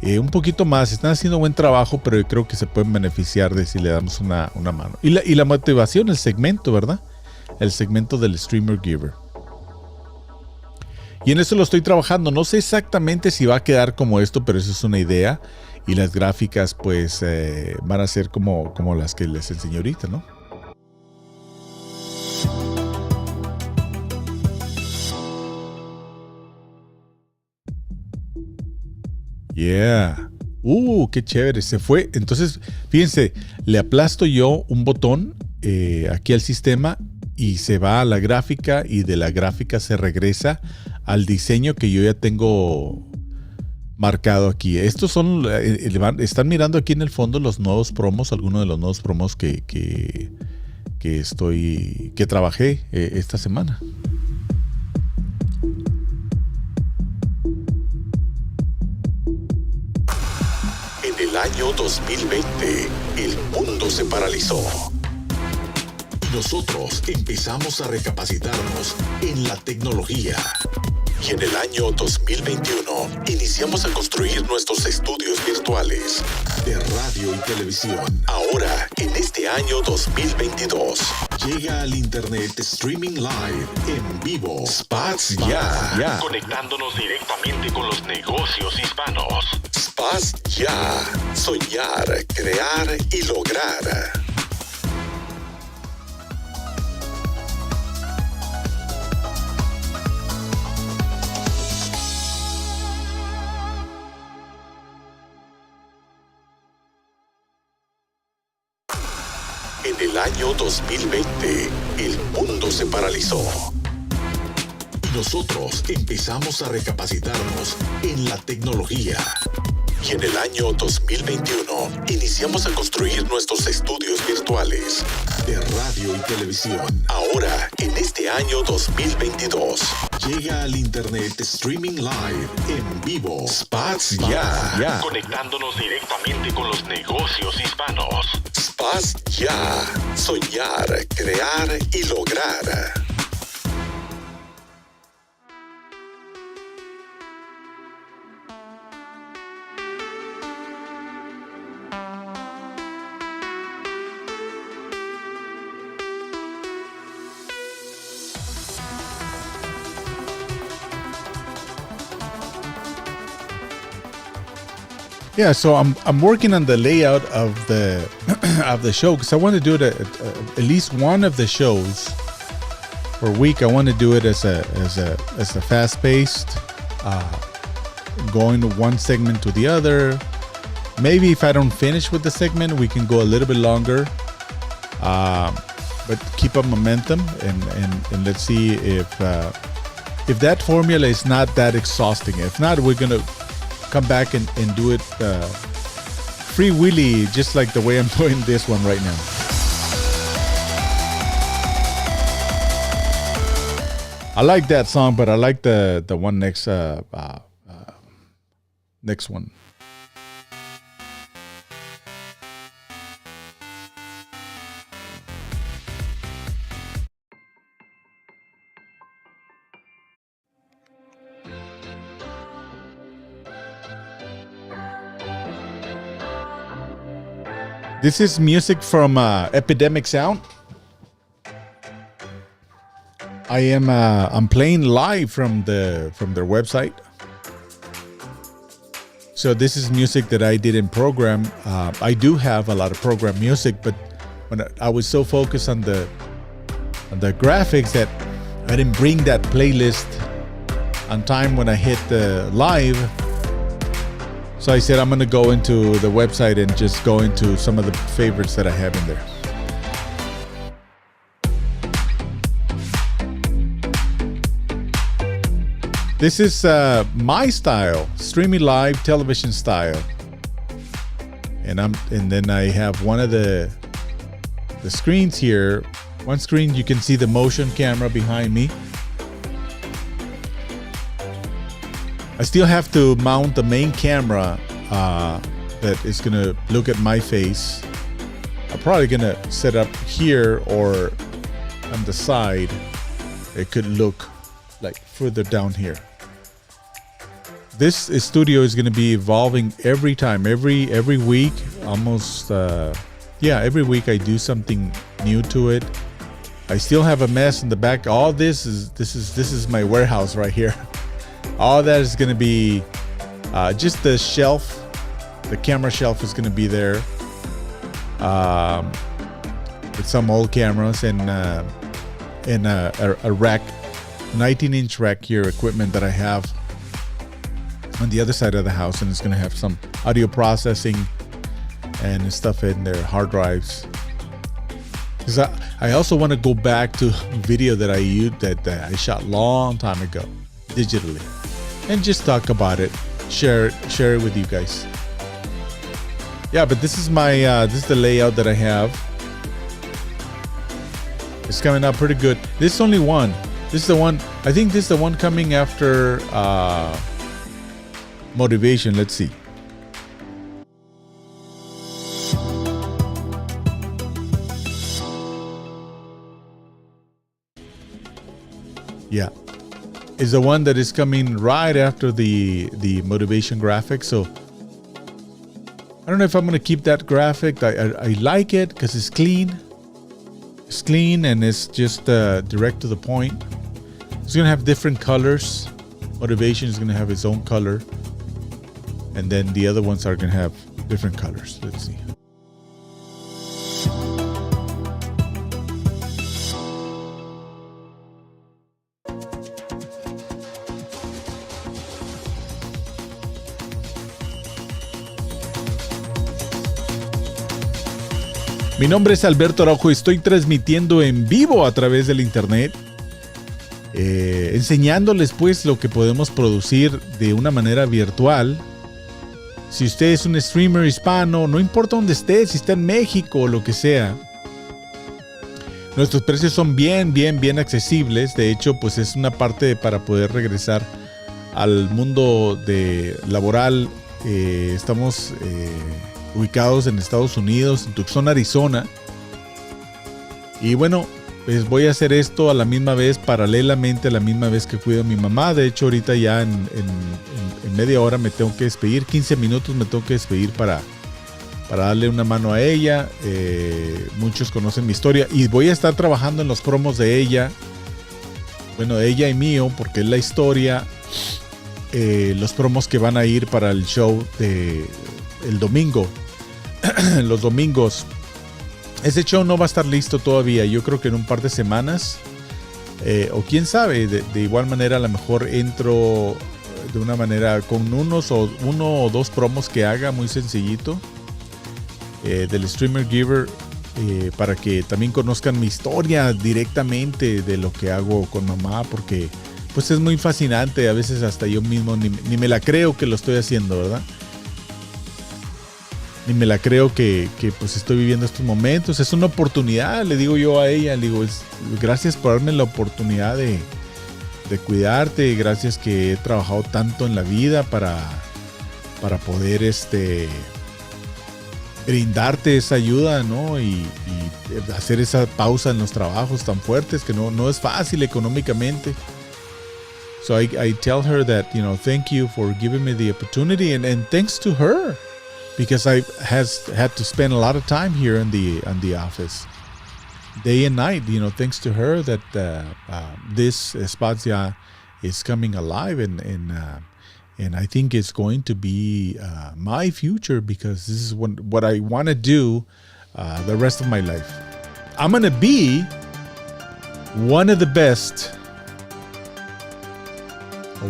Un poquito más, están haciendo buen trabajo, pero yo creo que se pueden beneficiar de si le damos una mano. Y la motivación, el segmento, ¿verdad? El segmento del Streamer Giver. Y en eso lo estoy trabajando. No sé exactamente si va a quedar como esto, pero eso es una idea. Y las gráficas pues van a ser como las que les enseñé ahorita, ¿no? Yeah. Qué chévere. Se fue. Entonces, fíjense, le aplasto yo un botón aquí al sistema y se va a la gráfica y de la gráfica se regresa al diseño que yo ya tengo marcado aquí. Estos son, están mirando aquí en el fondo los nuevos promos, algunos de los nuevos promos que trabajé esta semana. En el año 2020, el mundo se paralizó. Nosotros empezamos a recapacitarnos en la tecnología. Y en el año 2021 iniciamos a construir nuestros estudios virtuales de radio y televisión. Ahora, en este año 2022, llega al Internet Streaming Live en vivo. SpotsYA. Conectándonos directamente con los negocios hispanos. SpotsYA. Soñar, crear y lograr. En el año 2020, el mundo se paralizó. Nosotros empezamos a recapacitarnos en la tecnología. Y en el año 2021 iniciamos a construir nuestros estudios virtuales de radio y televisión. Ahora, en este año 2022, llega al Internet Streaming Live en vivo. SpotsYA. Conectándonos directamente con los negocios hispanos. SpotsYA. Soñar, crear y lograr. Yeah, so I'm working on the layout of the of the show because I want to do it at least one of the shows per week. I want to do it as a fast paced, going to one segment to the other. Maybe if I don't finish with the segment, we can go a little bit longer, but keep up momentum and let's see if that formula is not that exhausting. If not, we're gonna come back and do it free willy, just like the way I'm doing this one right now. I like that song, but I like the one next next one. This is music from Epidemic Sound. I'm playing live from their website. So this is music that I didn't program. I do have a lot of program music, but when I was so focused on the graphics that I didn't bring that playlist on time when I hit the live. So I said I'm going to go into the website and just go into some of the favorites that I have in there. This is my style, streaming live television style. And then I have one of the screens here. One screen you can see the motion camera behind me. I still have to mount the main camera that is gonna look at my face. I'm probably gonna set up here or on the side. It could look like further down here. This studio is gonna be evolving every time, every week, almost. Every week I do something new to it. I still have a mess in the back. All this is my warehouse right here. All that is going to be just the shelf. The camera shelf is going to be there with some old cameras and a rack, 19-inch rack here, equipment that I have on the other side of the house, and it's going to have some audio processing and stuff in there, hard drives. Because I also want to go back to video that I used that I shot long time ago digitally, and just talk about it, share it with you guys. Yeah, but this is my this is the layout that I have. It's coming out pretty good. This is only one. This is the one. I think this is the one coming after motivation. Let's see. Yeah, is the one that is coming right after the motivation graphic. So I don't know if I'm gonna keep that graphic. I like it because it's clean. It's clean and it's just direct to the point. It's gonna have different colors. Motivation is gonna have its own color, and then the other ones are gonna have different colors. Let's see. Mi nombre es Alberto Araujo y estoy transmitiendo en vivo a través del internet, enseñándoles pues lo que podemos producir de una manera virtual. Si usted es un streamer hispano, no importa dónde esté, si está en México o lo que sea, nuestros precios son bien accesibles. De hecho, pues es una parte para poder regresar al mundo laboral. Estamos ubicados en Estados Unidos, en Tucson, Arizona. Y bueno, pues voy a hacer esto a la misma vez, paralelamente a la misma vez que cuido a mi mamá. De hecho, ahorita ya en media hora me tengo que despedir, 15 minutos me tengo que despedir para darle una mano a ella. Muchos conocen mi historia y voy a estar trabajando en los promos de ella. Bueno, de ella y mío, porque es la historia. Los promos que van a ir para el show el domingo. Los domingos. Ese show no va a estar listo todavía. Yo creo que en un par de semanas. O quién sabe. De igual manera, a lo mejor entro de una manera con uno o dos promos que haga muy sencillito. Del streamer Giver. Para que también conozcan mi historia directamente de lo que hago con mamá. Porque pues es muy fascinante. A veces hasta yo mismo ni me la creo que lo estoy haciendo, ¿verdad? Ni me la creo que pues estoy viviendo estos momentos. Es una oportunidad, le digo yo a ella. Le digo, gracias por darme la oportunidad de cuidarte. Gracias que he trabajado tanto en la vida para poder brindarte esa ayuda, ¿no? Y hacer esa pausa en los trabajos tan fuertes que no es fácil económicamente. So I tell her that, thank you for giving me the opportunity, and thanks to her. Because I had to spend a lot of time here in the office, day and night. Thanks to her that this SpotsYA is coming alive, and I think it's going to be my future, because this is what I want to do the rest of my life. I'm gonna be one of the best,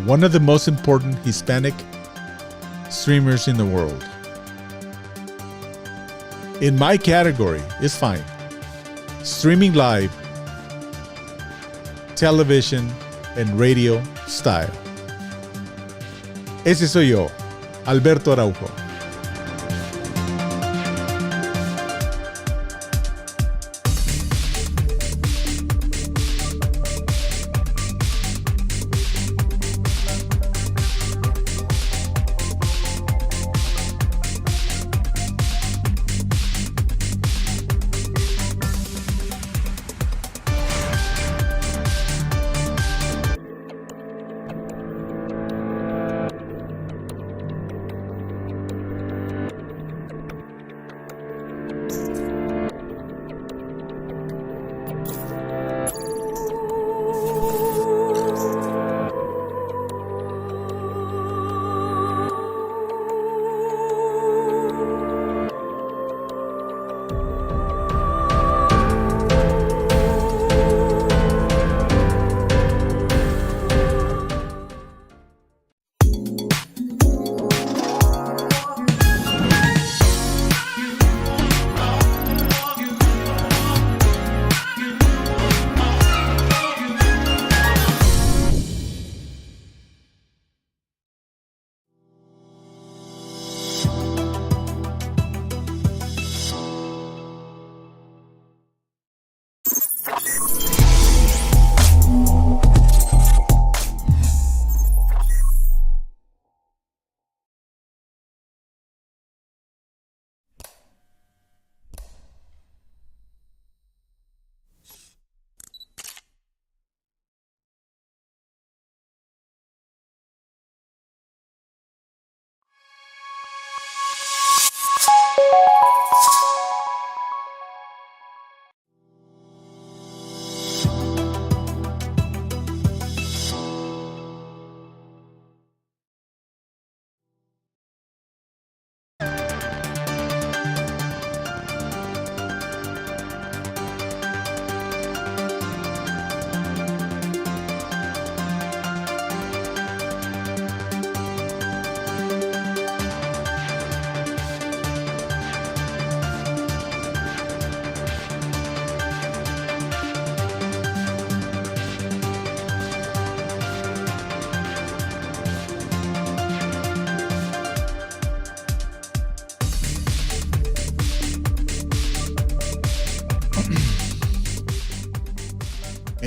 one of the most important Hispanic streamers in the world. In my category, it's fine. Streaming live, television, and radio style. Ese soy yo, Alberto Araujo.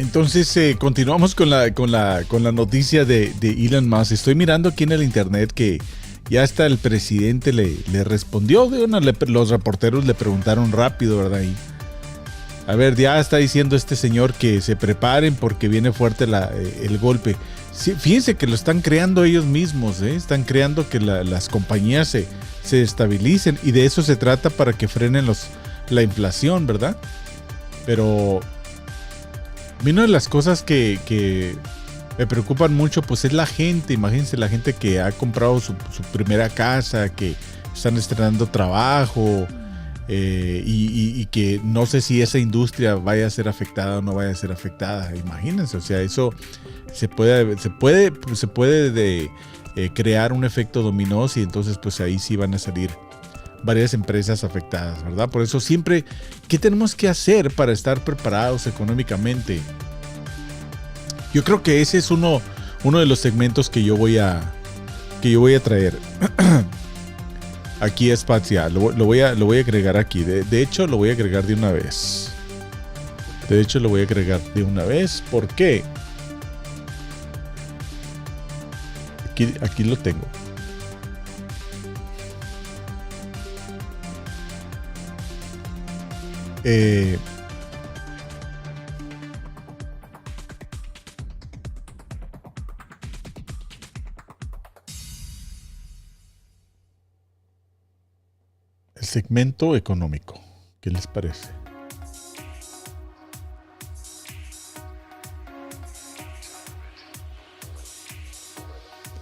Entonces, continuamos con la noticia de Elon Musk. Estoy mirando aquí en el internet que ya hasta el presidente le respondió. Los reporteros le preguntaron rápido, ¿verdad? Y, a ver, ya está diciendo este señor que se preparen porque viene fuerte el golpe. Sí, fíjense que lo están creando ellos mismos, ¿eh? Están creando que las compañías se estabilicen, y de eso se trata, para que frenen la inflación, ¿verdad? Pero una de las cosas que me preocupan mucho, pues es la gente. Imagínense la gente que ha comprado su primera casa, que están estrenando trabajo, y que no sé si esa industria vaya a ser afectada o no vaya a ser afectada. Imagínense, o sea, eso se puede crear un efecto dominó, y entonces pues ahí sí van a salir varias empresas afectadas, ¿verdad? Por eso siempre, ¿qué tenemos que hacer para estar preparados económicamente? Yo creo que ese es uno de los segmentos que yo voy a traer aquí a SpotsYA. Lo voy a agregar aquí. De hecho, lo voy a agregar de una vez. ¿Por qué? Aquí lo tengo. El segmento económico, ¿qué les parece?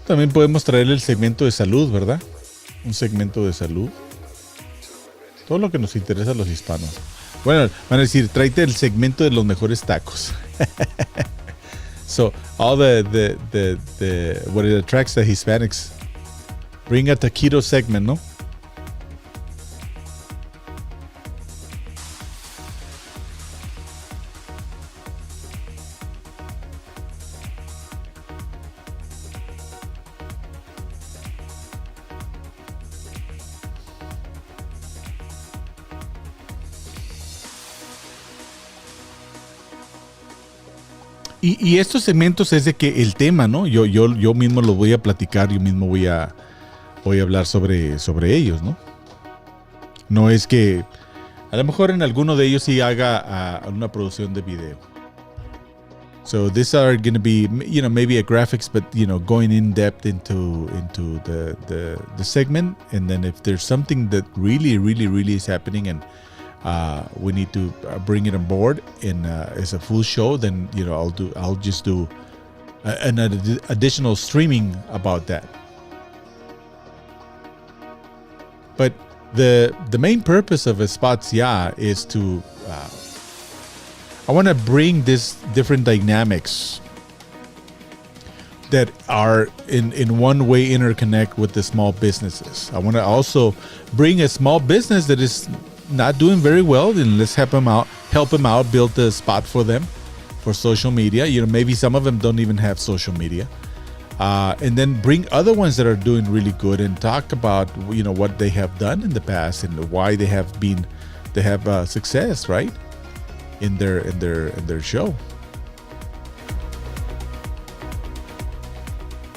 También podemos traer el segmento de salud, ¿verdad? Un segmento de salud. Todo lo que nos interesa a los hispanos. Bueno, van a decir, tráete el segmento de los mejores tacos. So, all what it attracts the Hispanics. Bring a taquito segment, ¿no? Y estos segmentos es de que el tema, ¿no? Yo mismo lo voy a platicar, yo mismo voy a hablar sobre ellos, ¿no? No es que a lo mejor en alguno de ellos sí haga una producción de video. So these are going to be, maybe a graphics, but going in depth into the segment, and then if there's something that really is happening and we need to bring it on board and as a full show, then I'll just do an additional streaming about that. But the main purpose of a SpotsYA is to I want to bring this different dynamics that are in one way interconnect with the small businesses. I want to also bring a small business that is not doing very well, and let's help them out, build a spot for them for social media. Maybe some of them don't even have social media, and then bring other ones that are doing really good and talk about what they have done in the past and why they have success, right, in their show.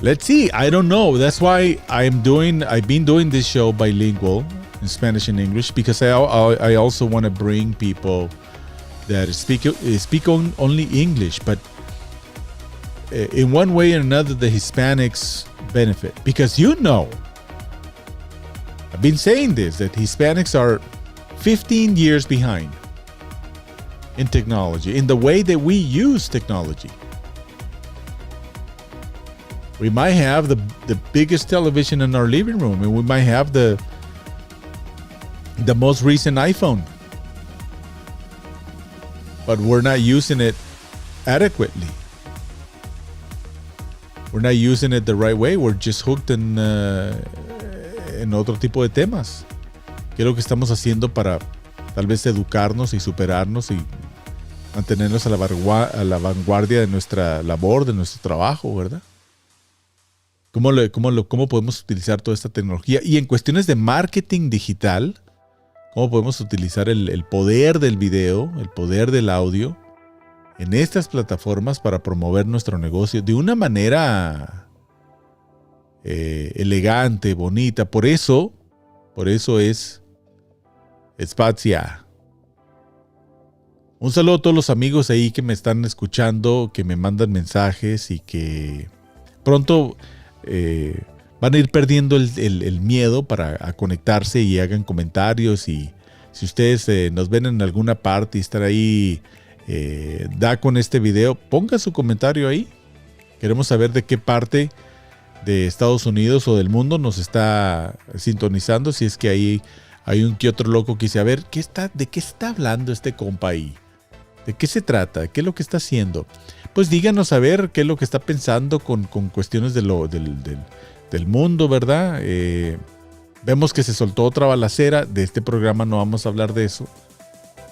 Let's see. I don't know. That's why I've been doing this show bilingual, in Spanish and English, because I also want to bring people that speak only English, but in one way or another the Hispanics benefit, because I've been saying this, that Hispanics are 15 years behind in technology, in the way that we use technology. We might have the biggest television in our living room, and we might have the most recent iPhone, but we're not using it adequately. We're not using it the right way. We're just hooked en otro tipo de temas. ¿Qué es lo que estamos haciendo para tal vez educarnos y superarnos y mantenernos a la vanguardia de nuestra labor, de nuestro trabajo, ¿verdad? ¿Cómo podemos utilizar toda esta tecnología? Y en cuestiones de marketing digital, ¿cómo podemos utilizar el poder del video, el poder del audio en estas plataformas para promover nuestro negocio de una manera elegante, bonita. Por eso es SpotsYA. Un saludo a todos los amigos ahí que me están escuchando, que me mandan mensajes y que pronto van a ir perdiendo el miedo a conectarse y hagan comentarios. Y si ustedes nos ven en alguna parte y están ahí, da con este video, ponga su comentario ahí. Queremos saber de qué parte de Estados Unidos o del mundo nos está sintonizando. Si es que ahí hay un que otro loco que dice, a ver, ¿de qué está hablando este compa ahí? ¿De qué se trata? ¿Qué es lo que está haciendo? Pues díganos a ver qué es lo que está pensando con cuestiones del mundo, ¿verdad? Vemos que se soltó otra balacera. De este programa no vamos a hablar de eso.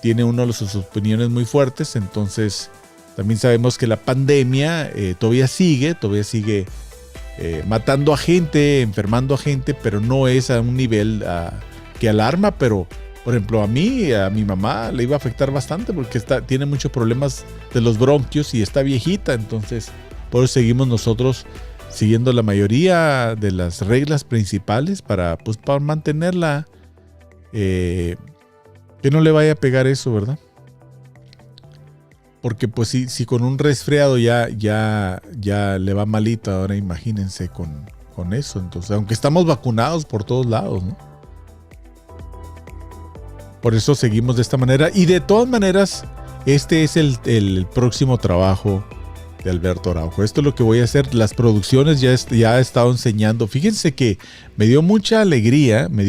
Tiene uno de sus opiniones muy fuertes. Entonces, también sabemos que la pandemia todavía sigue matando a gente, enfermando a gente, pero no es a un nivel que alarma. Pero, por ejemplo, a mi mamá le iba a afectar bastante porque tiene muchos problemas de los bronquios y está viejita. Entonces, por eso seguimos nosotros siguiendo la mayoría de las reglas principales para mantenerla, que no le vaya a pegar eso, ¿verdad? Porque pues si con un resfriado ya le va malito, ahora imagínense con eso. Entonces, aunque estamos vacunados por todos lados, ¿no? Por eso seguimos de esta manera. Y de todas maneras, este es el próximo trabajo de Alberto Araujo. Esto es lo que voy a hacer. Las producciones ya he estado enseñando. Fíjense que me dio mucha alegría. Me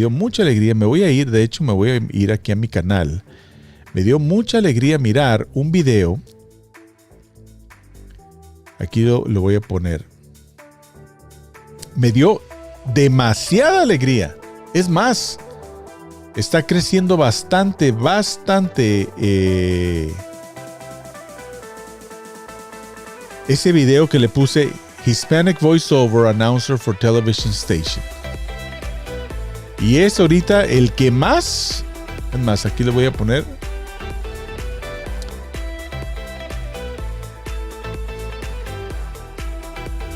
voy a ir, de hecho me voy a ir aquí a mi canal. Me dio mucha alegría mirar un video. Aquí lo voy a poner. Me dio demasiada alegría. Es más, está creciendo bastante. Ese video que le puse, Hispanic Voiceover Announcer for Television Station. Y es ahorita el que más. Es más, aquí le voy a poner.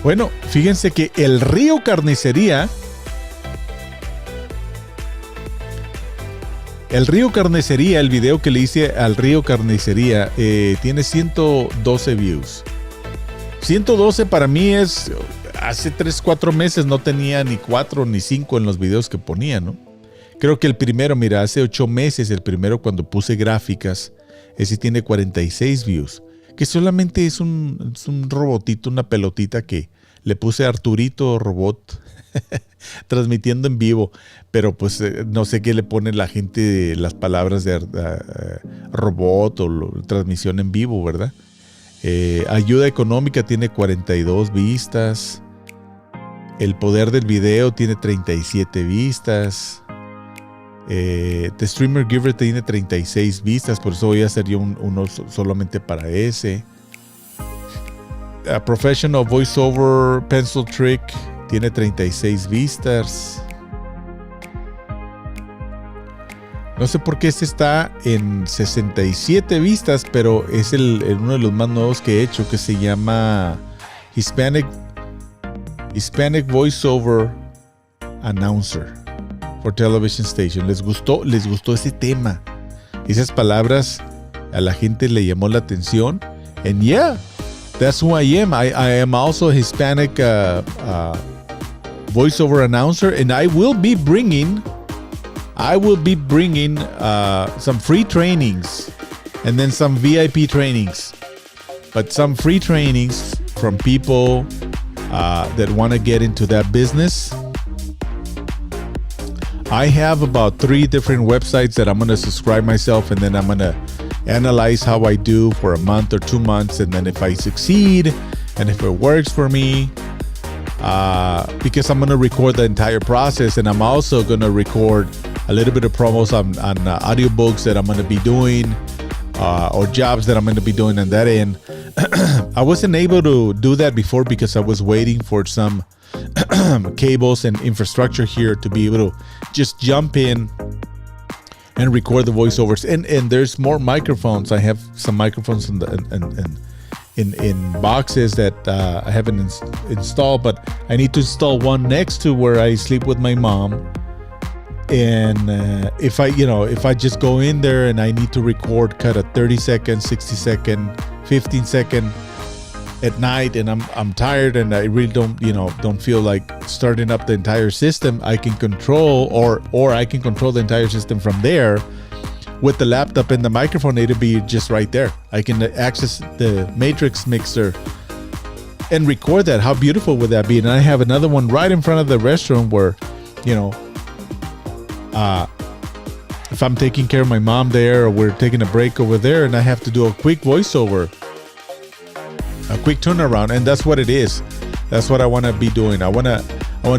Bueno, fíjense que el Río Carnicería. El video que le hice al Río Carnicería, tiene 112 views. 112 para mí es, hace 3-4 meses no tenía ni 4 ni 5 en los videos que ponía, ¿no? Creo que el primero, mira, hace 8 meses, el primero cuando puse gráficas, ese tiene 46 views. Que solamente es un robotito, una pelotita que le puse a Arturito Robot transmitiendo en vivo. Pero pues no sé qué le pone la gente las palabras de robot o transmisión en vivo, ¿verdad? Ayuda económica tiene 42 vistas. El poder del video tiene 37 vistas. The Streamer Giver tiene 36 vistas. Por eso voy a hacer yo uno solamente para ese. Professional Voiceover Pencil Trick tiene 36 vistas. No sé por qué este está en 67 vistas, pero es uno de los más nuevos que he hecho, que se llama Hispanic Voiceover Announcer for Television Station. Les gustó ese tema. Esas palabras a la gente le llamó la atención. And yeah, that's who I am. I am also a Hispanic voiceover announcer, and I will be bringing some free trainings and then some VIP trainings, but some free trainings from people that want to get into that business. I have about 3 different websites that I'm going to subscribe myself, and then I'm going to analyze how I do for a month or 2 months, and then if I succeed and if it works for me, because I'm going to record the entire process, and I'm also going to record a little bit of promos on audiobooks that I'm going to be doing, or jobs that I'm going to be doing on that end. I wasn't able to do that before because I was waiting for some cables and infrastructure here to be able to just jump in and record the voiceovers. And there's more microphones. I have some microphones in boxes that I haven't installed, but I need to install one next to where I sleep with my mom. And if I just go in there and I need to cut a 30-second, 60-second, 15-second at night, and I'm tired and I really don't feel like starting up the entire system, I can control or I can control the entire system from there with the laptop and the microphone. It'll be just right there. I can access the Matrix mixer and record that. How beautiful would that be? And I have another one right in front of the restroom where, if I'm taking care of my mom there, or we're taking a break over there and I have to do a quick voiceover, a quick turnaround, and that's what it is. That's what I want to be doing. I want to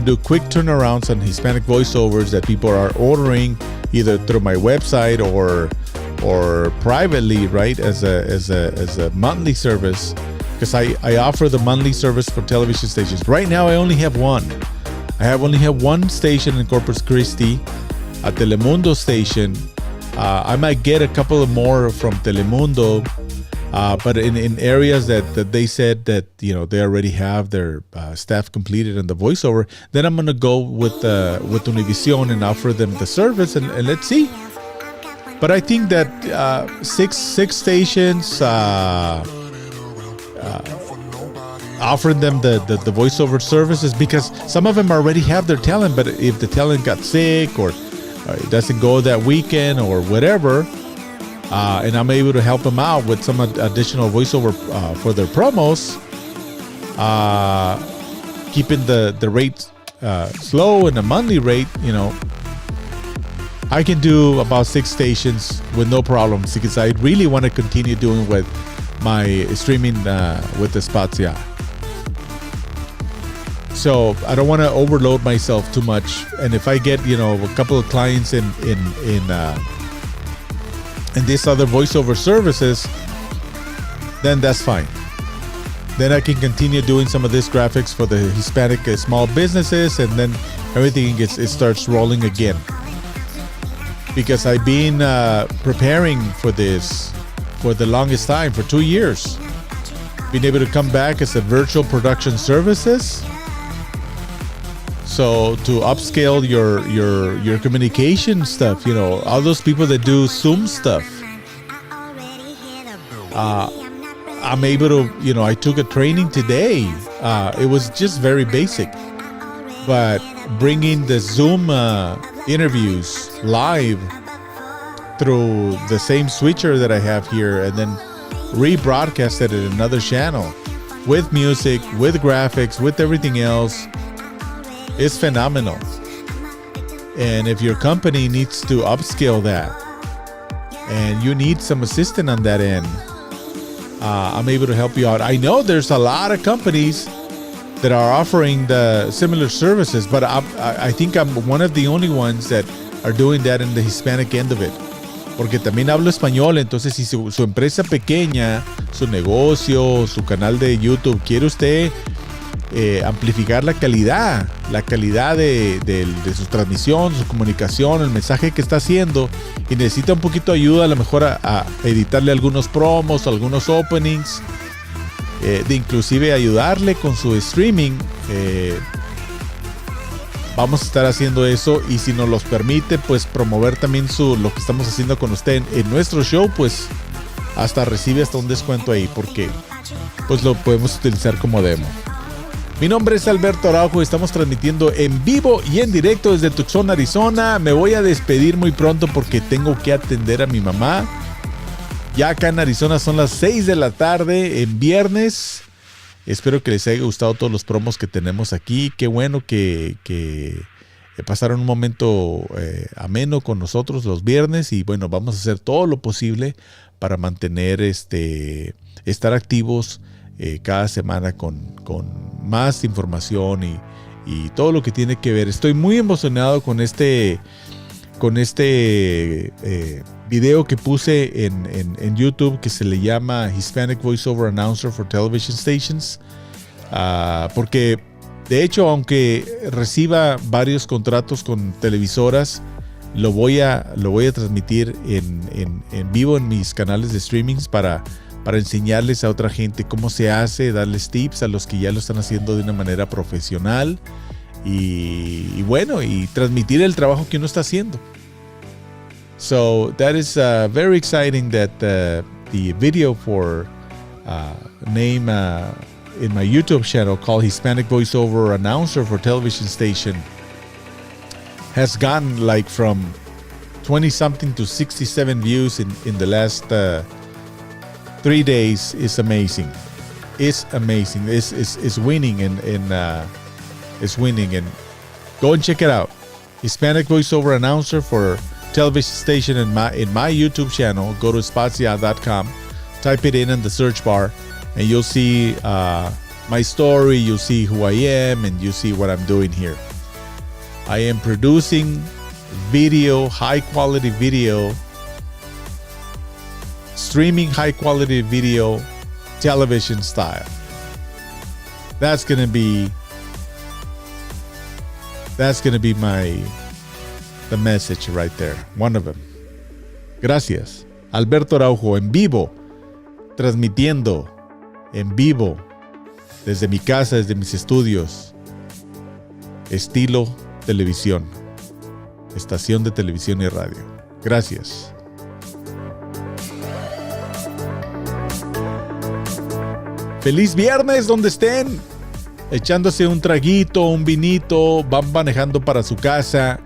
do quick turnarounds on Hispanic voiceovers that people are ordering either through my website or privately, right, as a monthly service, because I offer the monthly service for television stations. Right now I only have one. I only have one station in Corpus Christi, a Telemundo station. I might get a couple of more from Telemundo, but in areas that they said that they already have their staff completed and the voiceover, then I'm gonna go with Univision and offer them the service and let's see. But I think that six stations offering them the voiceover services, because some of them already have their talent, but if the talent got sick or it doesn't go that weekend or whatever, and I'm able to help them out with some additional voiceover for their promos, keeping the rate slow and the monthly rate, I can do about 6 stations with no problems, because I really want to continue doing with my streaming with the SpotsYA. So I don't want to overload myself too much, and if I get a couple of clients in these other voiceover services, then that's fine. Then I can continue doing some of these graphics for the Hispanic small businesses, and then everything it starts rolling again. Because I've been preparing for this for the longest time, for 2 years. Being able to come back as a virtual production services. So to upscale your communication stuff, all those people that do Zoom stuff, I'm able to, I took a training today. It was just very basic, but bringing the Zoom interviews live through the same switcher that I have here, and then rebroadcast it at another channel with music, with graphics, with everything else. It's phenomenal. And if your company needs to upscale that and you need some assistance on that end, I'm able to help you out. I know there's a lot of companies that are offering the similar services, but I think I'm one of the only ones that are doing that in the Hispanic end of it. Porque también hablo español, entonces si su empresa pequeña, su negocio, su canal de YouTube, quiere usted amplificar la calidad de su transmisión, su comunicación, el mensaje que está haciendo, y necesita un poquito de ayuda, a lo mejor a editarle algunos promos, algunos openings, de inclusive ayudarle con su streaming, vamos a estar haciendo eso, y si nos los permite, pues promover también lo que estamos haciendo con usted en nuestro show, pues hasta recibe un descuento ahí, porque pues lo podemos utilizar como demo. Mi nombre es Alberto Araujo y estamos transmitiendo en vivo y en directo desde Tucson, Arizona. Me voy a despedir muy pronto porque tengo que atender a mi mamá. Ya acá en Arizona son las 6 de la tarde en viernes. Espero que les haya gustado todos los promos que tenemos aquí. Qué bueno que pasaron un momento ameno con nosotros los viernes. Y bueno, vamos a hacer todo lo posible para mantener estar activos cada semana con más información y todo lo que tiene que ver. Estoy muy emocionado con este video que puse en YouTube, que se le llama Hispanic Voiceover Announcer for Television Stations, porque de hecho, aunque reciba varios contratos con televisoras, lo voy a transmitir en vivo en mis canales de streamings para enseñarles a otra gente cómo se hace, darles tips a los que ya lo están haciendo de una manera profesional y bueno, y transmitir el trabajo que uno está haciendo. So that is very exciting that the video for name in my YouTube channel called Hispanic Voiceover Announcer for Television Station has gone like from 20 something to 67 views in the last 3 days. Is amazing. It's amazing. It's winning and it's winning, and go and check it out. Hispanic Voiceover Announcer for Television Station in my YouTube channel. Go to SpotsYA.com, type it in the search bar, and you'll see my story. You'll see who I am, and you'll see what I'm doing here. I am producing video, high quality video, streaming high quality video, television style. That's gonna be the message right there. One of them. Gracias. Alberto Araujo en vivo, transmitiendo en vivo desde mi casa, desde mis estudios. Estilo televisión. Estación de televisión y radio. Gracias. Feliz viernes donde estén. Echándose un traguito, un vinito, van manejando para su casa.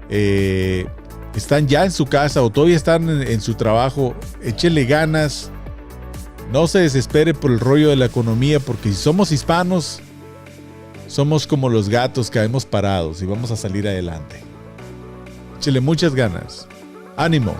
Están ya en su casa o todavía están en su trabajo. Échenle ganas. No se desespere por el rollo de la economía, porque si somos hispanos, somos como los gatos, caemos parados y vamos a salir adelante. Échele muchas ganas. Ánimo.